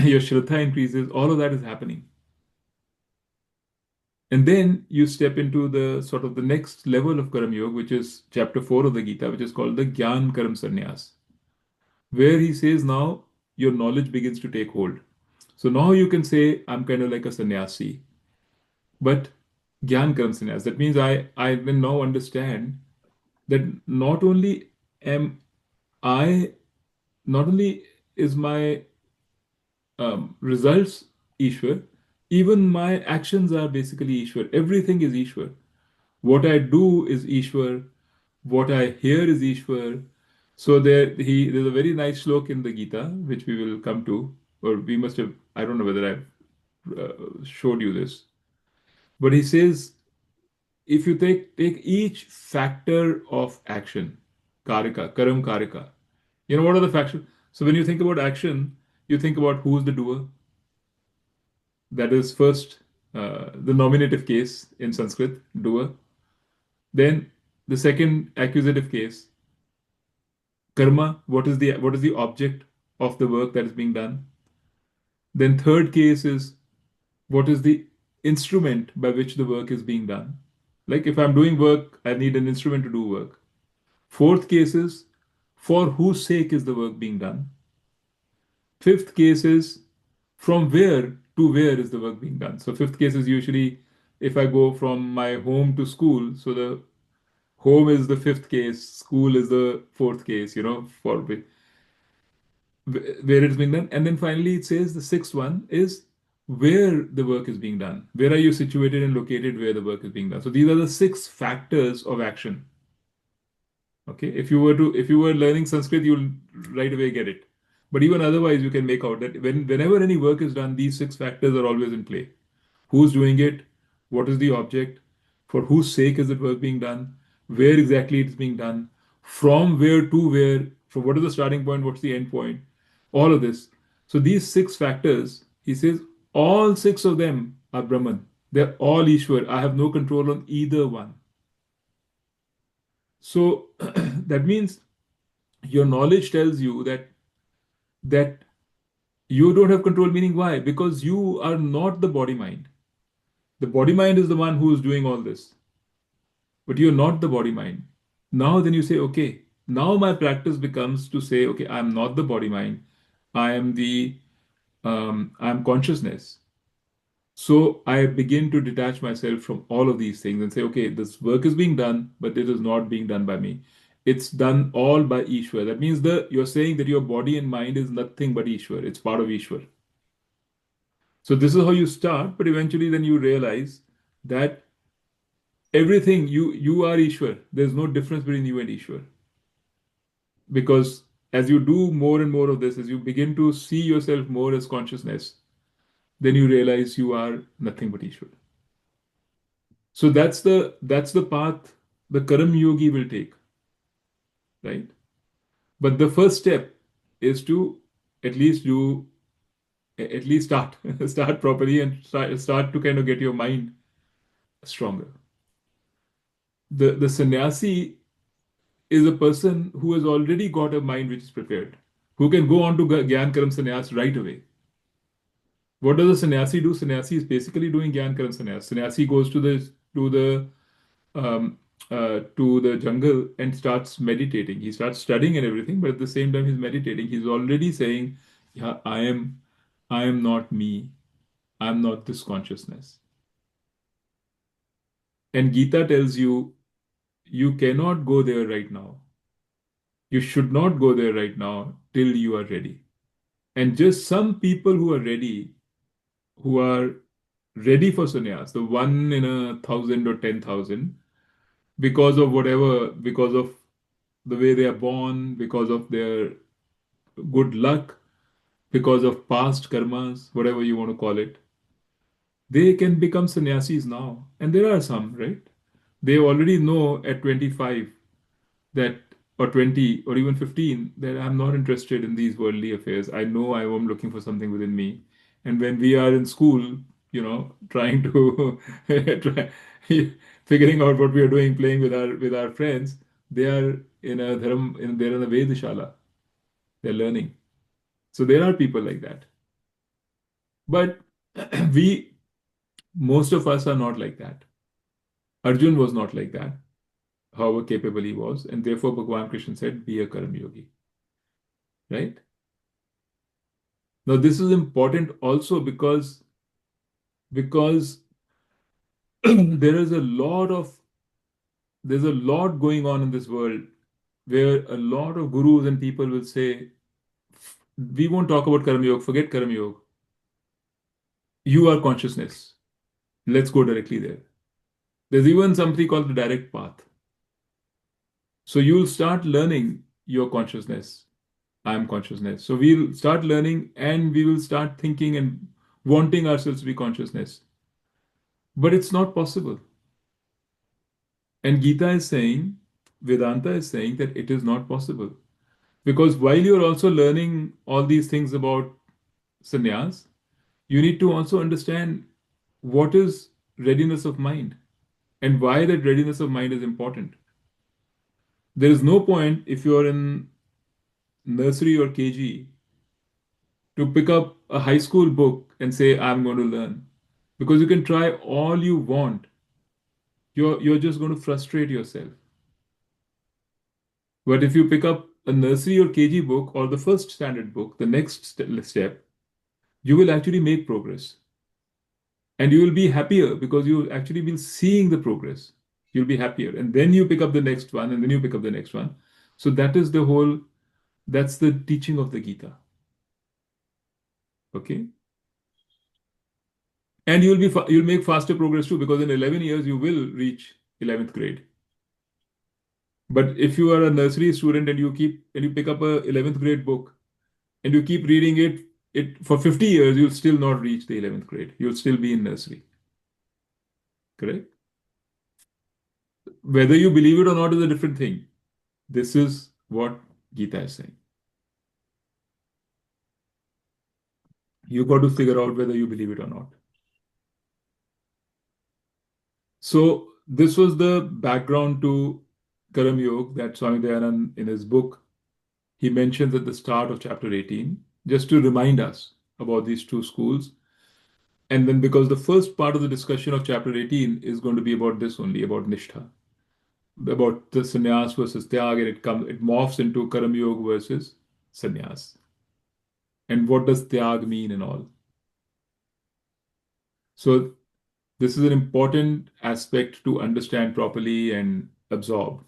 Your Śraddhā increases. All of that is happening. And then you step into the sort of the next level of Karma Yoga, which is chapter 4 of the Gita, which is called the Jnana Karma Sannyas, where he says now your knowledge begins to take hold. So now you can say, I'm kind of like a sannyasi. But Jnana Karma Sannyas, that means I will now understand that not only is my results Īśvara, even my actions are basically Īśvara. Everything is Īśvara. What I do is Īśvara. What I hear is Īśvara. So there's a very nice slok in the Gita, which we will come to, or we must have, I don't know whether I've showed you this. But he says, if you take each factor of action, karika, karam karika, what are the factors? So when you think about action, you think about who's the doer. That is first the nominative case in Sanskrit, doer. Then the second accusative case, karma, what is the object of the work that is being done. Then third case is what is the instrument by which the work is being done. Like if I'm doing work, I need an instrument to do work. Fourth case is for whose sake is the work being done. Fifth case is from where to where is the work being done. So fifth case is usually if I go from my home to school. So the home is the fifth case, school is the fourth case, for where it's being done. And then finally it says the sixth one is where the work is being done. Where are you situated and located where the work is being done? So these are the 6 factors of action. Okay, if you were learning Sanskrit, you'll right away get it. But even otherwise, you can make out that whenever any work is done, these 6 factors are always in play. Who's doing it? What is the object? For whose sake is the work being done? Where exactly it's being done? From where to where? From what is the starting point? What's the end point? All of this. So these 6 factors, he says, all 6 of them are Brahman. They're all Īśvara. I have no control on either one. So that means Your knowledge tells you that you don't have control, meaning why? Because you are not the body mind. The body mind is the one who is doing all this, but you're not the body mind. Now, then you say, okay, now my practice becomes to say, okay, I'm not the body mind. I am I'm consciousness. So I begin to detach myself from all of these things and say, okay, this work is being done, but it is not being done by me. It's done all by Īśvara. That means you're saying that your body and mind is nothing but Īśvara. It's part of Īśvara. So this is how you start, but eventually then you realize that everything you are Īśvara. There's no difference between you and Īśvara. Because as you do more and more of this, as you begin to see yourself more as consciousness, then you realize you are nothing but Īśvara. So that's the path the Karam Yogi will take, right? But the first step is to at least do at least start start properly and start to kind of get your mind stronger. The sannyasi is a person who has already got a mind which is prepared, who can go on to Gyan Karam Sannyas right away. What does a sannyasi do? Sannyasi is basically doing Gyan Karam Sannyas. Sannyasi goes um, to the jungle and starts meditating. He starts studying and everything, but at the same time he's meditating. He's already saying, "Yeah, I am not me. I'm not this consciousness." And Gita tells you, you cannot go there right now. You should not go there right now till you are ready. And just some people who are ready for sannyas, the 1 in 1,000 or 10,000, because of whatever, because of the way they are born, because of their good luck, because of past karmas, whatever you want to call it, they can become sannyasis now. And there are some, right? They already know at 25 that, or 20, or even 15, that I'm not interested in these worldly affairs. I know I am looking for something within me. And when we are in school, trying to try, figuring out what we are doing, playing with our friends, they are in a they're in a Vedashala. They're learning. So there are people like that. But we, most of us are not like that. Arjun was not like that, however capable he was. And therefore, Bhagavan Krishna said, be a Karam Yogi. Right? Now, this is important also because there is there's a lot going on in this world where a lot of gurus and people will say, we won't talk about Karam Yoga, forget Karam Yoga. You are consciousness. Let's go directly there. There's even something called the direct path. So you'll start learning your consciousness. I'm consciousness. So we'll start learning and we will start thinking and wanting ourselves to be consciousness. But it's not possible. And Gita is saying, Vedanta is saying that it is not possible. Because while you're also learning all these things about sannyas, you need to also understand what is readiness of mind and why that readiness of mind is important. There is no point if you're in nursery or KG to pick up a high school book and say, I'm going to learn. Because you can try all you want. You're just going to frustrate yourself. But if you pick up a nursery or KG book or the first standard book, the next step, you will actually make progress. And you will be happier because you will actually be seeing the progress. You'll be happier. And then you pick up the next one, and then you pick up the next one. So that's the teaching of the Gita. Okay? And you'll make faster progress too, because in 11 years you will reach 11th grade. But if you are a nursery student and you pick up a 11th grade book and you keep reading it for 50 years, you'll still not reach the 11th grade. You'll still be in nursery. Correct? Whether you believe it or not is a different thing. This is what Gita is saying. You got to figure out whether you believe it or not. So this was the background to Karam Yoga that Swami Dayanand in his book he mentions at the start of chapter 18, just to remind us about these two schools. And then because the first part of the discussion of chapter 18 is going to be about this only, about niṣṭhā, about the sannyas versus tyag, and it morphs into karam yoga versus sannyas. And what does tyag mean and all. So this is an important aspect to understand properly and absorb.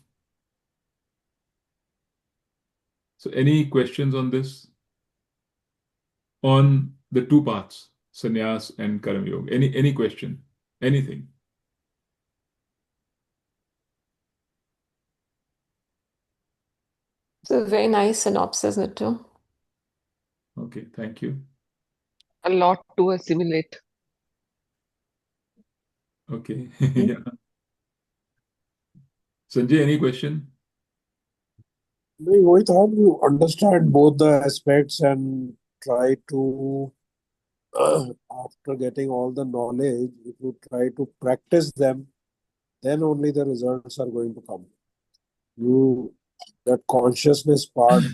So any questions on this? On the two paths, sannyas and karam yoga? Any question? Anything? It's a very nice synopsis, Nittu. Okay, thank you. A lot to assimilate. Okay. Yeah. Sanjay, any question? We thought you understand both the aspects and try to, after getting all the knowledge, if you try to practice them, then only the results are going to come. That consciousness part,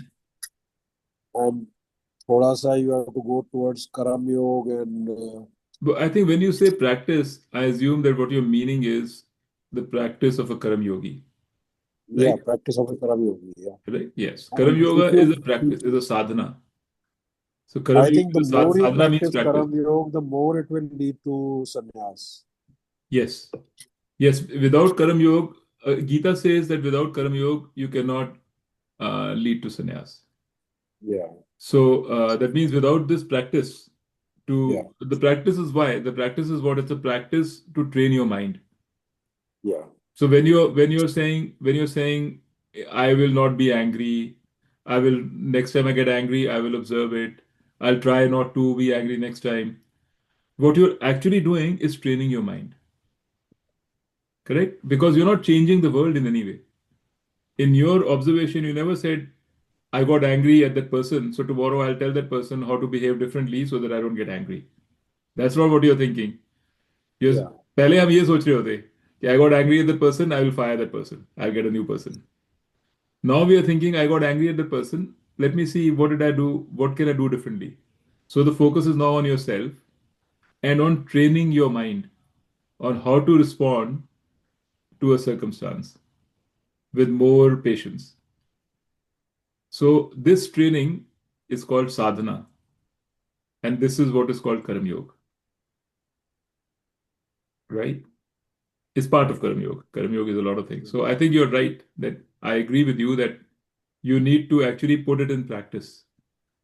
and thoda sa you have to go towards karam yoga and But I think when you say practice, I assume that what you're meaning is the practice of a karam yogi, yeah, right? practice of a karam yoga. Yeah. Right? Yes. And Karam if yoga is a you, practice, is a sadhana. So karam I yoga think the is a more you sadhana means practice practice. karam yoga, the more it will lead to sannyas. Yes. Yes. Without karam yoga, Gita says that without karam yoga, you cannot lead to sannyas. Yeah. So that means without this practice, Yeah. the practice is why? The practice is what? It's a practice to train your mind. Yeah. So when you're saying I will not be angry, I will next time I get angry, I will observe it. I'll try not to be angry next time. What you're actually doing is training your mind. Correct? Because you're not changing the world in any way. In your observation, you never said, I got angry at that person, so tomorrow I'll tell that person how to behave differently so that I don't get angry. That's not what you're thinking. Yeah. पहले हम ये सोच रहे होते कि I got angry at that person, I will fire that person. I'll get a new person. Now we are thinking, I got angry at the person. Let me see, what did I do? What can I do differently? So the focus is now on yourself and on training your mind on how to respond to a circumstance with more patience. So this training is called sadhana, and this is what is called karam yoga, right? It's part of karam yoga. Karam yoga is a lot of things. So I think you're right that I agree with you that you need to actually put it in practice.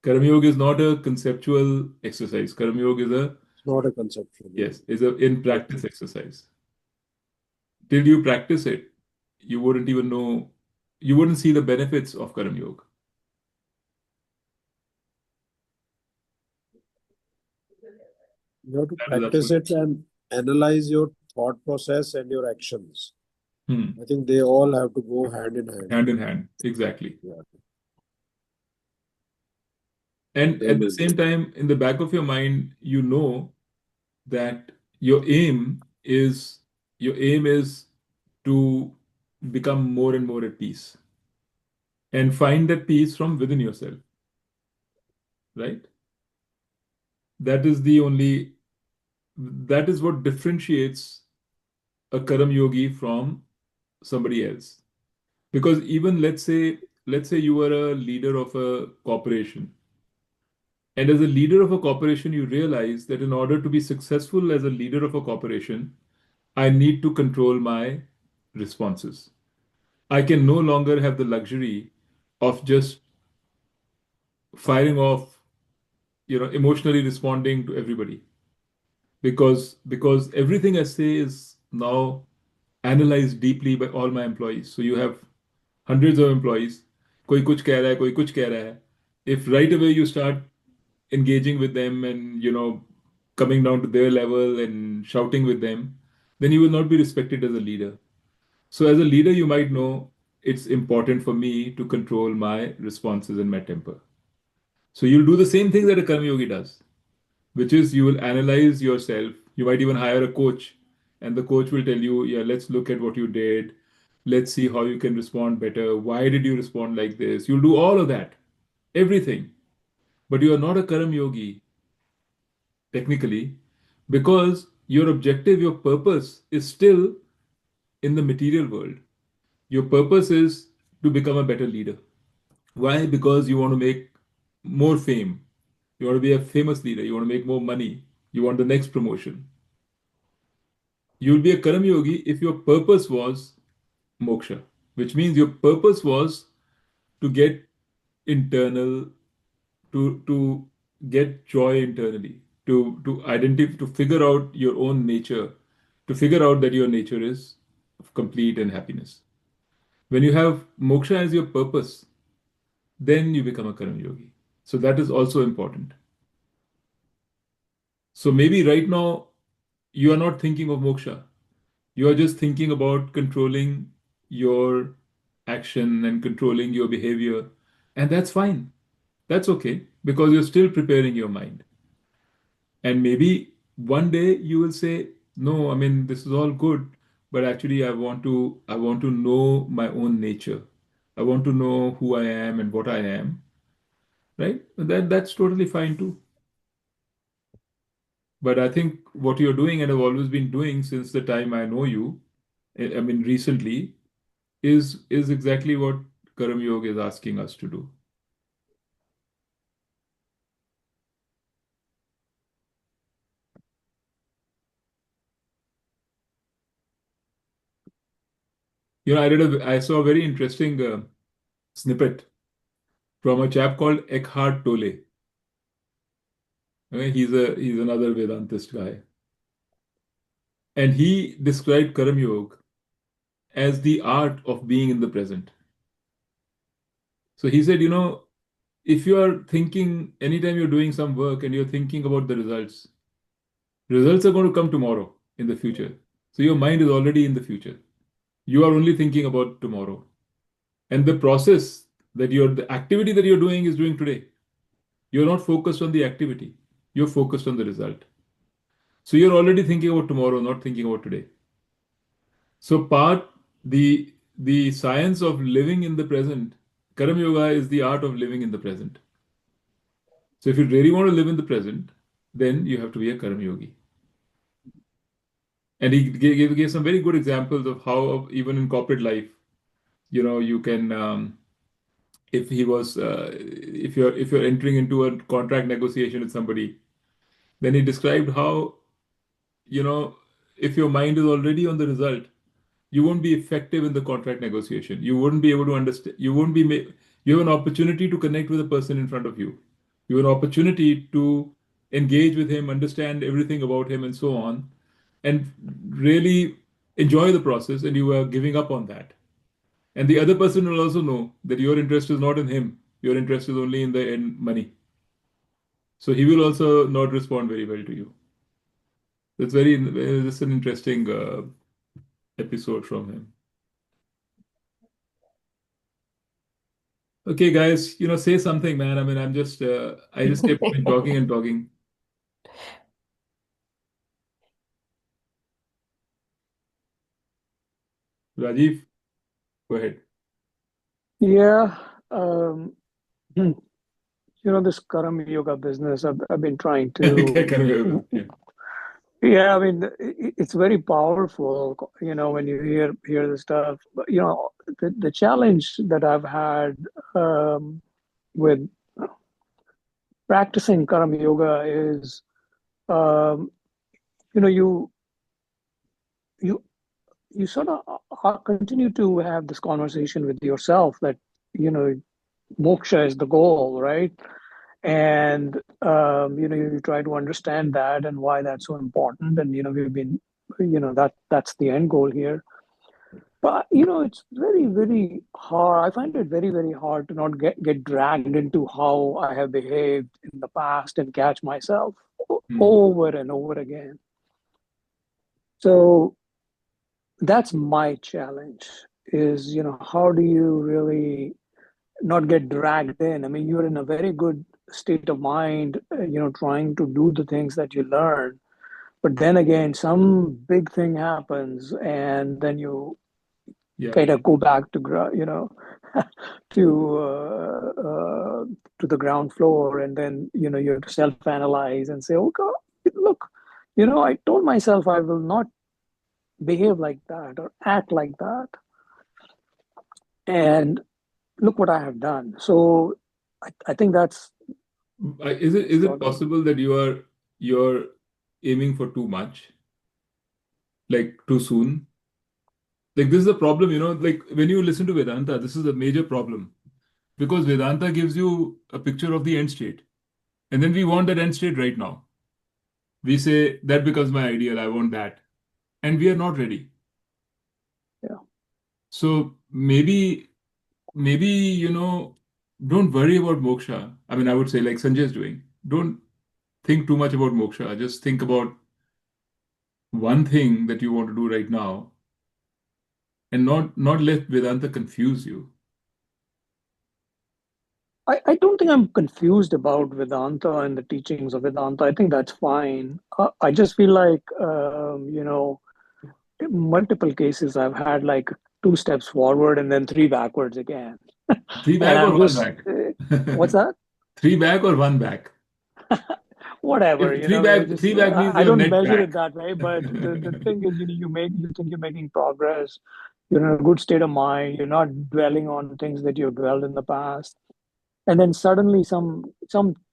Karam yoga is not a conceptual exercise. Karam yoga is It's not a conception. yes, is a in practice exercise. Till you practice it, you wouldn't even know, you wouldn't see the benefits of karam yoga. You have to That is practice it and analyze your thought process and your actions. I think they all have to go hand in hand. Hand in hand, exactly. Yeah. And at the same time, in the back of your mind, you know that your aim is to become more and more at peace and find that peace from within yourself, right? That is what differentiates a karam yogi from somebody else. Because even let's say you were a leader of a corporation, and as a leader of a corporation, you realize that in order to be successful as a leader of a corporation, I need to control my responses. I can no longer have the luxury of just firing off, emotionally responding to everybody. Because everything I say is now analyzed deeply by all my employees. So you have hundreds of employees. कोई कुछ कह रहा है, कोई कुछ कह रहा है. If right away you start engaging with them and coming down to their level and shouting with them, then you will not be respected as a leader. So as a leader, you might know it's important for me to control my responses and my temper. So you'll do the same thing that a karma yogi does, which is you will analyze yourself. You might even hire a coach, and the coach will tell you, yeah, let's look at what you did. Let's see how you can respond better. Why did you respond like this? You'll do all of that. everything. But you are not a Karam Yogi, technically, because your objective, your purpose is still in the material world. Your purpose is to become a better leader. Why? Because you want to make more fame. You want to be a famous leader. You want to make more money. You want the next promotion. You'll be a Karam Yogi if your purpose was moksha, which means your purpose was to get internal, to get joy internally, to identify, to figure out your own nature, to figure out that your nature is of complete and happiness. When you have moksha as your purpose, then you become a Karam Yogi. So that is also important. So maybe right now you are not thinking of moksha. You are just thinking about controlling your action and controlling your behavior. And that's fine. That's okay because you're still preparing your mind. And maybe one day you will say, no, I mean, this is all good, but actually I want to know my own nature. I want to know who I am and what I am, right? That's totally fine too. But I think what you're doing and have always been doing since the time I know you, I mean, recently, is exactly what Karam Yoga is asking us to do. I saw a very interesting snippet from a chap called Eckhart Tolle. Okay, he's another Vedantist guy, and he described Karam Yoga as the art of being in the present. So he said, if you are thinking anytime you're doing some work and you're thinking about the results are going to come tomorrow in the future. So your mind is already in the future. You are only thinking about tomorrow. And the activity that you're doing is doing today. You're not focused on the activity. You're focused on the result. So you're already thinking about tomorrow, not thinking about today. So the science of living in the present, Karam Yoga is the art of living in the present. So if you really want to live in the present, then you have to be a Karam Yogi. And he gave some very good examples of how even in corporate life, you can if you're entering into a contract negotiation with somebody, then he described how you know if your mind is already on the result, you won't be effective in the contract negotiation. You wouldn't be able to understand. You have an opportunity to connect with the person in front of you. You have an opportunity to engage with him, understand everything about him, and so on, and really enjoy the process. And you are giving up on that. And the other person will also know that your interest is not in him. Your interest is only in the end money. So he will also not respond very well to you. It's an interesting episode from him. Okay, guys, say something, man. I mean, I just kept on talking and talking. Rajiv, go ahead. Yeah, um, this Karam Yoga business, I've been trying to, Yeah. yeah, I mean, it's very powerful, when you hear the stuff. But, the challenge that I've had with practicing Karam Yoga is, um, you you you sort of continue to have this conversation with yourself that, moksha is the goal, right? And you try to understand that and why that's so important. And we've been, that's the end goal here. But it's very, very hard. I find it very, very hard to not get dragged into how I have behaved in the past and catch myself over and over again. So that's my challenge is, how do you really not get dragged in? I mean, you're in a very good state of mind, trying to do the things that you learn. But then again, some big thing happens and then you Yeah. kind of go back to, to the ground floor, and then you have to self-analyze and say, "Oh God, look, I told myself I will not behave like that or act like that, and look what I have done." So I think that's Is it sort of possible that you're aiming for too much, like too soon? Like this is a problem, like when you listen to Vedanta, this is a major problem because Vedanta gives you a picture of the end state. And then we want that end state right now. We say that becomes my ideal, I want that. And we are not ready. yeah. So maybe, don't worry about moksha. I mean, I would say like Sanjay is doing. Don't think too much about moksha. Just think about one thing that you want to do right now and not let Vedanta confuse you. I don't think I'm confused about Vedanta and the teachings of Vedanta. I think that's fine. I just feel like, in multiple cases I've had like 2 steps forward and then 3 backwards again. Three And back or I'm one just, back? what's that? Three back or one back? Whatever, If three back, just, three back means I you're don't net measure it back. that way, but the thing is, you think you're making progress, you're in a good state of mind, you're not dwelling on things that you've dwelled in the past. And then suddenly some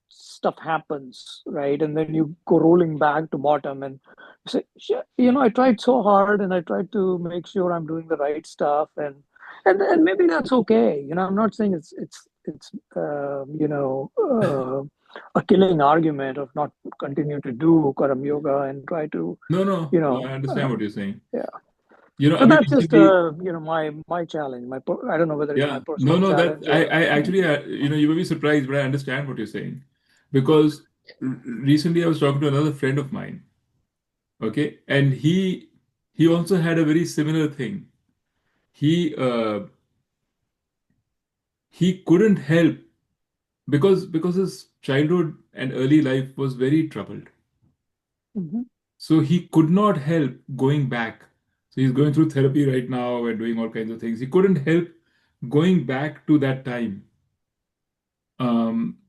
stuff happens, right? And then you go rolling back to bottom and you say, "Shit, I tried so hard and I tried to make sure I'm doing the right stuff, and maybe that's okay." I'm not saying it's a killing argument of not continue to do karam yoga and try to No, you no, know I understand what you're saying. yeah. I So mean, that's just recently, my challenge. I don't know whether it's my yeah, no, personal no, that challenge I, or I actually, you may be surprised, but I understand what you're saying because recently I was talking to another friend of mine, okay, and he also had a very similar thing. He he couldn't help because his childhood and early life was very troubled. Mhm. So he could not help going back. So he's going through therapy right now and doing all kinds of things. He couldn't help going back to that time. Um,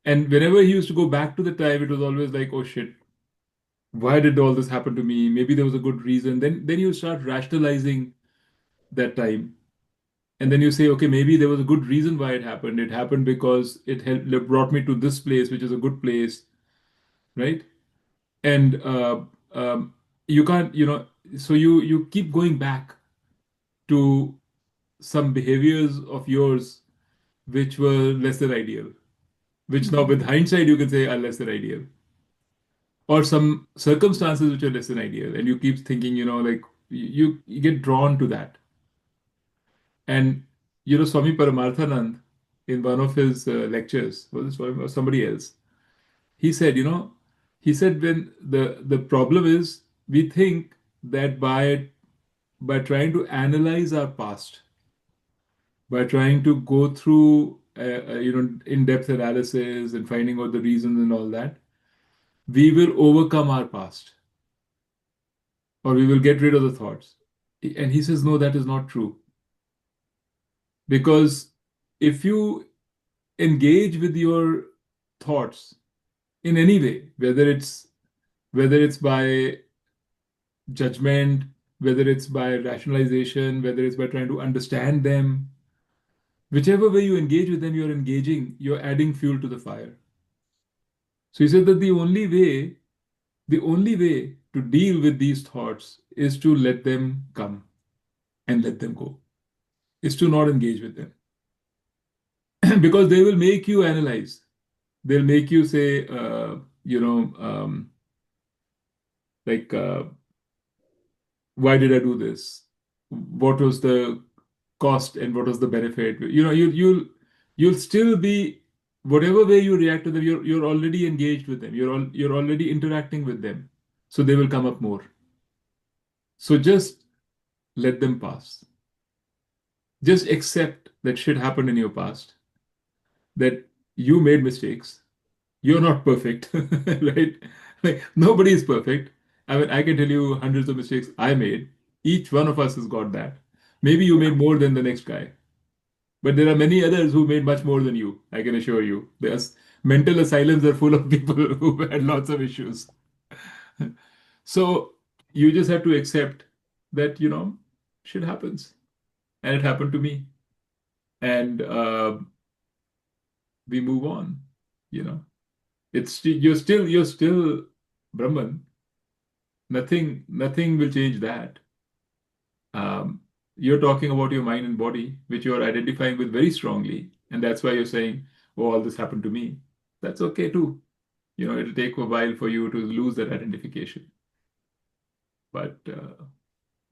and whenever he used to go back to the time, it was always like, oh shit, why did all this happen to me? Maybe there was a good reason. Then you start rationalizing that time. And then you say, okay, maybe there was a good reason why it happened. It happened because it helped brought me to this place, which is a good place, right? And you can't, so you keep going back to some behaviors of yours which were less than ideal, which now Mhm. with hindsight you can say are less than ideal, or some circumstances which are less than ideal, and you keep thinking, like you get drawn to that. And Swami Paramarthanand, in one of his lectures, was it Swami or somebody else, he said, when the problem is we think that by trying to analyze our past, by trying to go through in-depth analysis and finding out the reasons and all that, we will overcome our past or we will get rid of the thoughts. And he says, no, that is not true. Because if you engage with your thoughts in any way, whether it's by judgment, whether it's by rationalization, whether it's by trying to understand them, whichever way you engage with them, you're adding fuel to the fire. So he said that the only way to deal with these thoughts is to let them come and let them go, is to not engage with them. Because they will make you analyze. They'll make you say, like, why did I do this? What was the cost and what was the benefit? You'll still be whatever way you react to them. You're already engaged with them. You're already interacting with them. So they will come up more. So just let them pass. Just accept that shit happened in your past, that you made mistakes. You're not perfect, right? Like nobody is perfect. I mean, I can tell you hundreds of mistakes I made. Each one of us has got that. Maybe you Yeah. made more than the next guy. But there are many others who made much more than you, I can assure you. There's mental asylums are full of people who had lots of issues. So you just have to accept that, shit happens. And it happened to me. And we move on, you're still Brahman. Nothing will change that. You're talking about your mind and body, which you're identifying with very strongly, and that's why you're saying, "Oh, all this happened to me." That's okay too. It'll take a while for you to lose that identification. But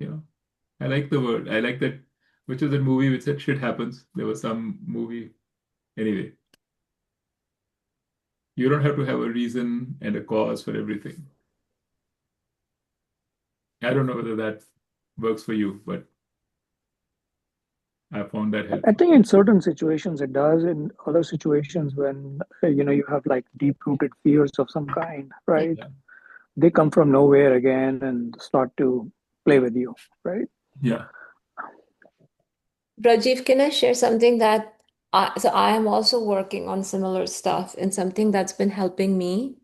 I like the word. I like that. Which is that movie which said "shit happens." There was some movie. Anyway, you don't have to have a reason and a cause for everything. I don't know whether that works for you, but I found that I helpful. think in certain situations it does. In other situations, when you have like deep-rooted fears of some kind, right? Yeah. They come from nowhere again and start to play with you, right? Yeah. Rajiv, can I share something that so I am also working on similar stuff, and something that's been helping me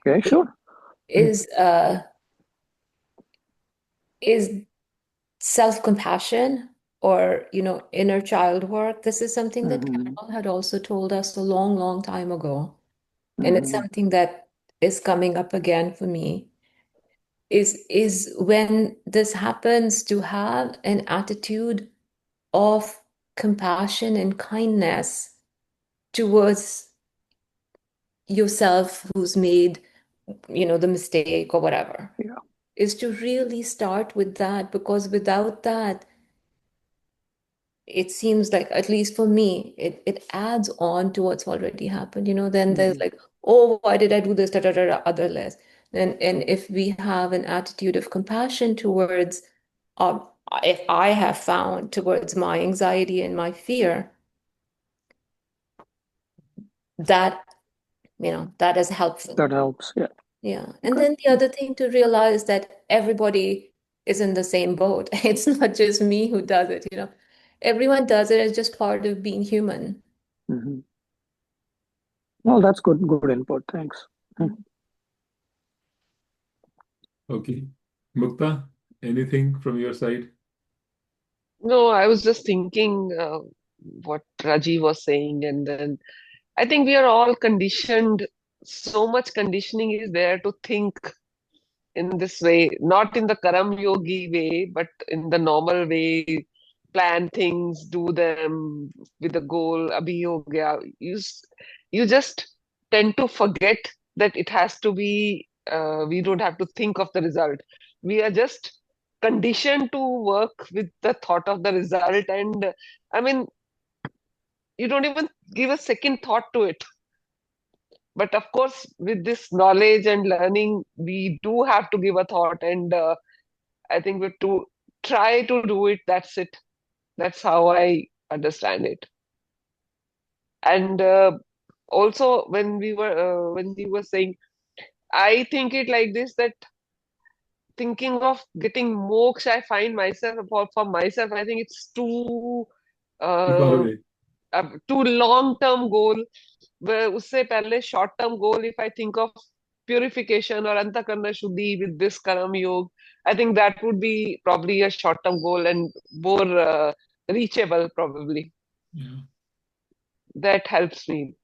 Okay, sure. is self-compassion, or inner child work. This is something that Hmm. Carol had also told us a long, long time ago, and it's Hmm. something that is coming up again for me. Is when this happens, to have an attitude of compassion and kindness towards yourself who's made the mistake or whatever, Yeah. is to really start with that, because without that, it seems like, at least for me, it adds on to what's already happened. Then there's Hmm. like, oh, why did I do this, da, da, da, da, other less. And if we have an attitude of compassion towards, um, if I have found towards my anxiety and my fear, that that is helpful. That helps. Yeah. Yeah. And Okay. then the other thing to realize, that everybody is in the same boat. It's not just me who does it. Everyone does it. It's just part of being human. Hmm. Well, that's good. Good input. Thanks. Okay. Mukta, anything from your side? No, I was just thinking what Rajiv was saying, and then I think we are all conditioned. So much conditioning is there to think in this way, not in the Karam Yogi way, but in the normal way, plan things, do them with a goal. Abhi ho gaya. You just tend to forget that it has to be, we don't have to think of the result. We are just conditioned to work with the thought of the result. And I mean, you don't even give a second thought to it. But of course, with this knowledge and learning, we do have to give a thought, and I think we have to try to do it. That's it. That's how I understand it. And also, when we were saying, I think it like this, that thinking of getting moksha, I find myself for myself, I think it's Too far uh, away. too long term goal. वह उससे पहले short term goal, if I think of purification or antakarna shuddhi with this karam yog, I think that would be probably a short term goal and more reachable probably. Yeah. That helps me.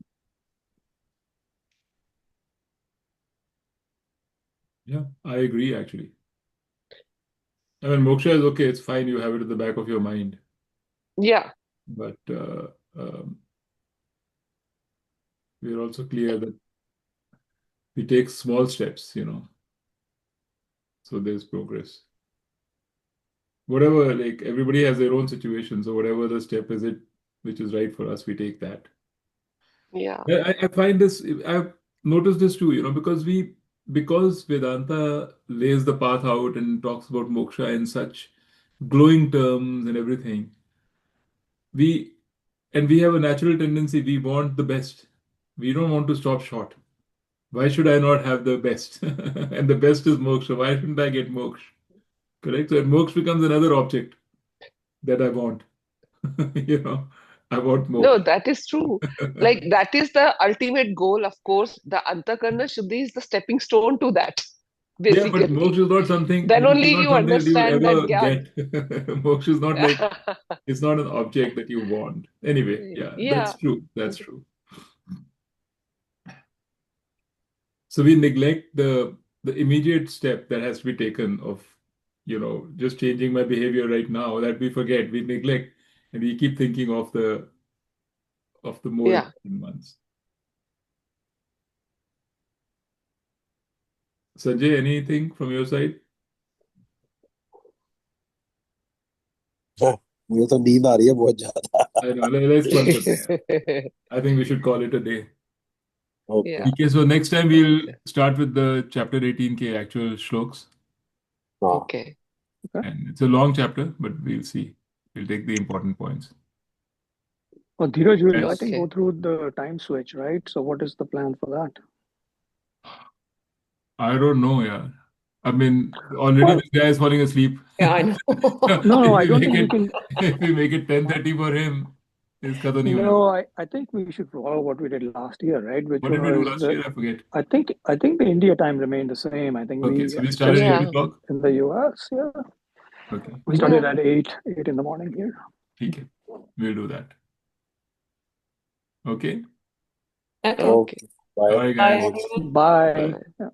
Yeah, I agree actually. I mean, moksha is okay, it's fine, you have it at the back of your mind. Yeah. But we're also clear that we take small steps, so there's progress. Whatever, like everybody has their own situation, so whatever the step is, which is right for us, we take that. Yeah. I find this, I've noticed this too, because Vedanta lays the path out and talks about moksha in such glowing terms and everything, we we have a natural tendency, we want the best. We don't want to stop short. Why should I not have the best? And the best is moksha. Why shouldn't I get moksha? Correct? So moksha becomes another object that I want. You know, I want No, more. that is true. Like that is the ultimate goal. Of course, the Antakarna Shuddhi is the stepping stone to that, Yeah, but basically. moksha is not something, Then moksha is only not you something that you will understand that ever gyan. get. Moksha is not like, it's not an object that you want. Anyway, yeah, that's Yeah. true. That's true. So we neglect the immediate step that has to be taken of, just changing my behavior right now, that we forget, we neglect, and we keep thinking of the more Yeah. important ones. Sanjay, anything from your side? मुझे तो नींद आ रही है बहुत ज्यादा. I know. Let's band karte hain. I think we should call it a day. Okay. Yeah. Okay, so next time we'll Okay. start with the chapter 18 ke actual shloks. हाँ. Okay. And it's a long chapter, but we'll see. We'll take the important points. Well, Dheeraj will, I Yes. think, Okay. go through the time switch, right? So what is the plan for that? I don't know, yeah. I mean, already Well, this guy is falling asleep. Yeah, I know. no, I If we don't make think we it, can. if we make it 10:30 for him, iska to nahi hona. No, I think we should follow what we did last year, right? Which What did we do was last year? I forget. I think the India time remained the same. I think Okay, we so we started just at 8 Yeah. o'clock. in the US, yeah. Okay, We started Yeah. at 8 in the morning here. okay. We'll do that. Okay. Okay. Okay. Okay. Bye. All right, guys. Bye. Bye. Bye. Yeah.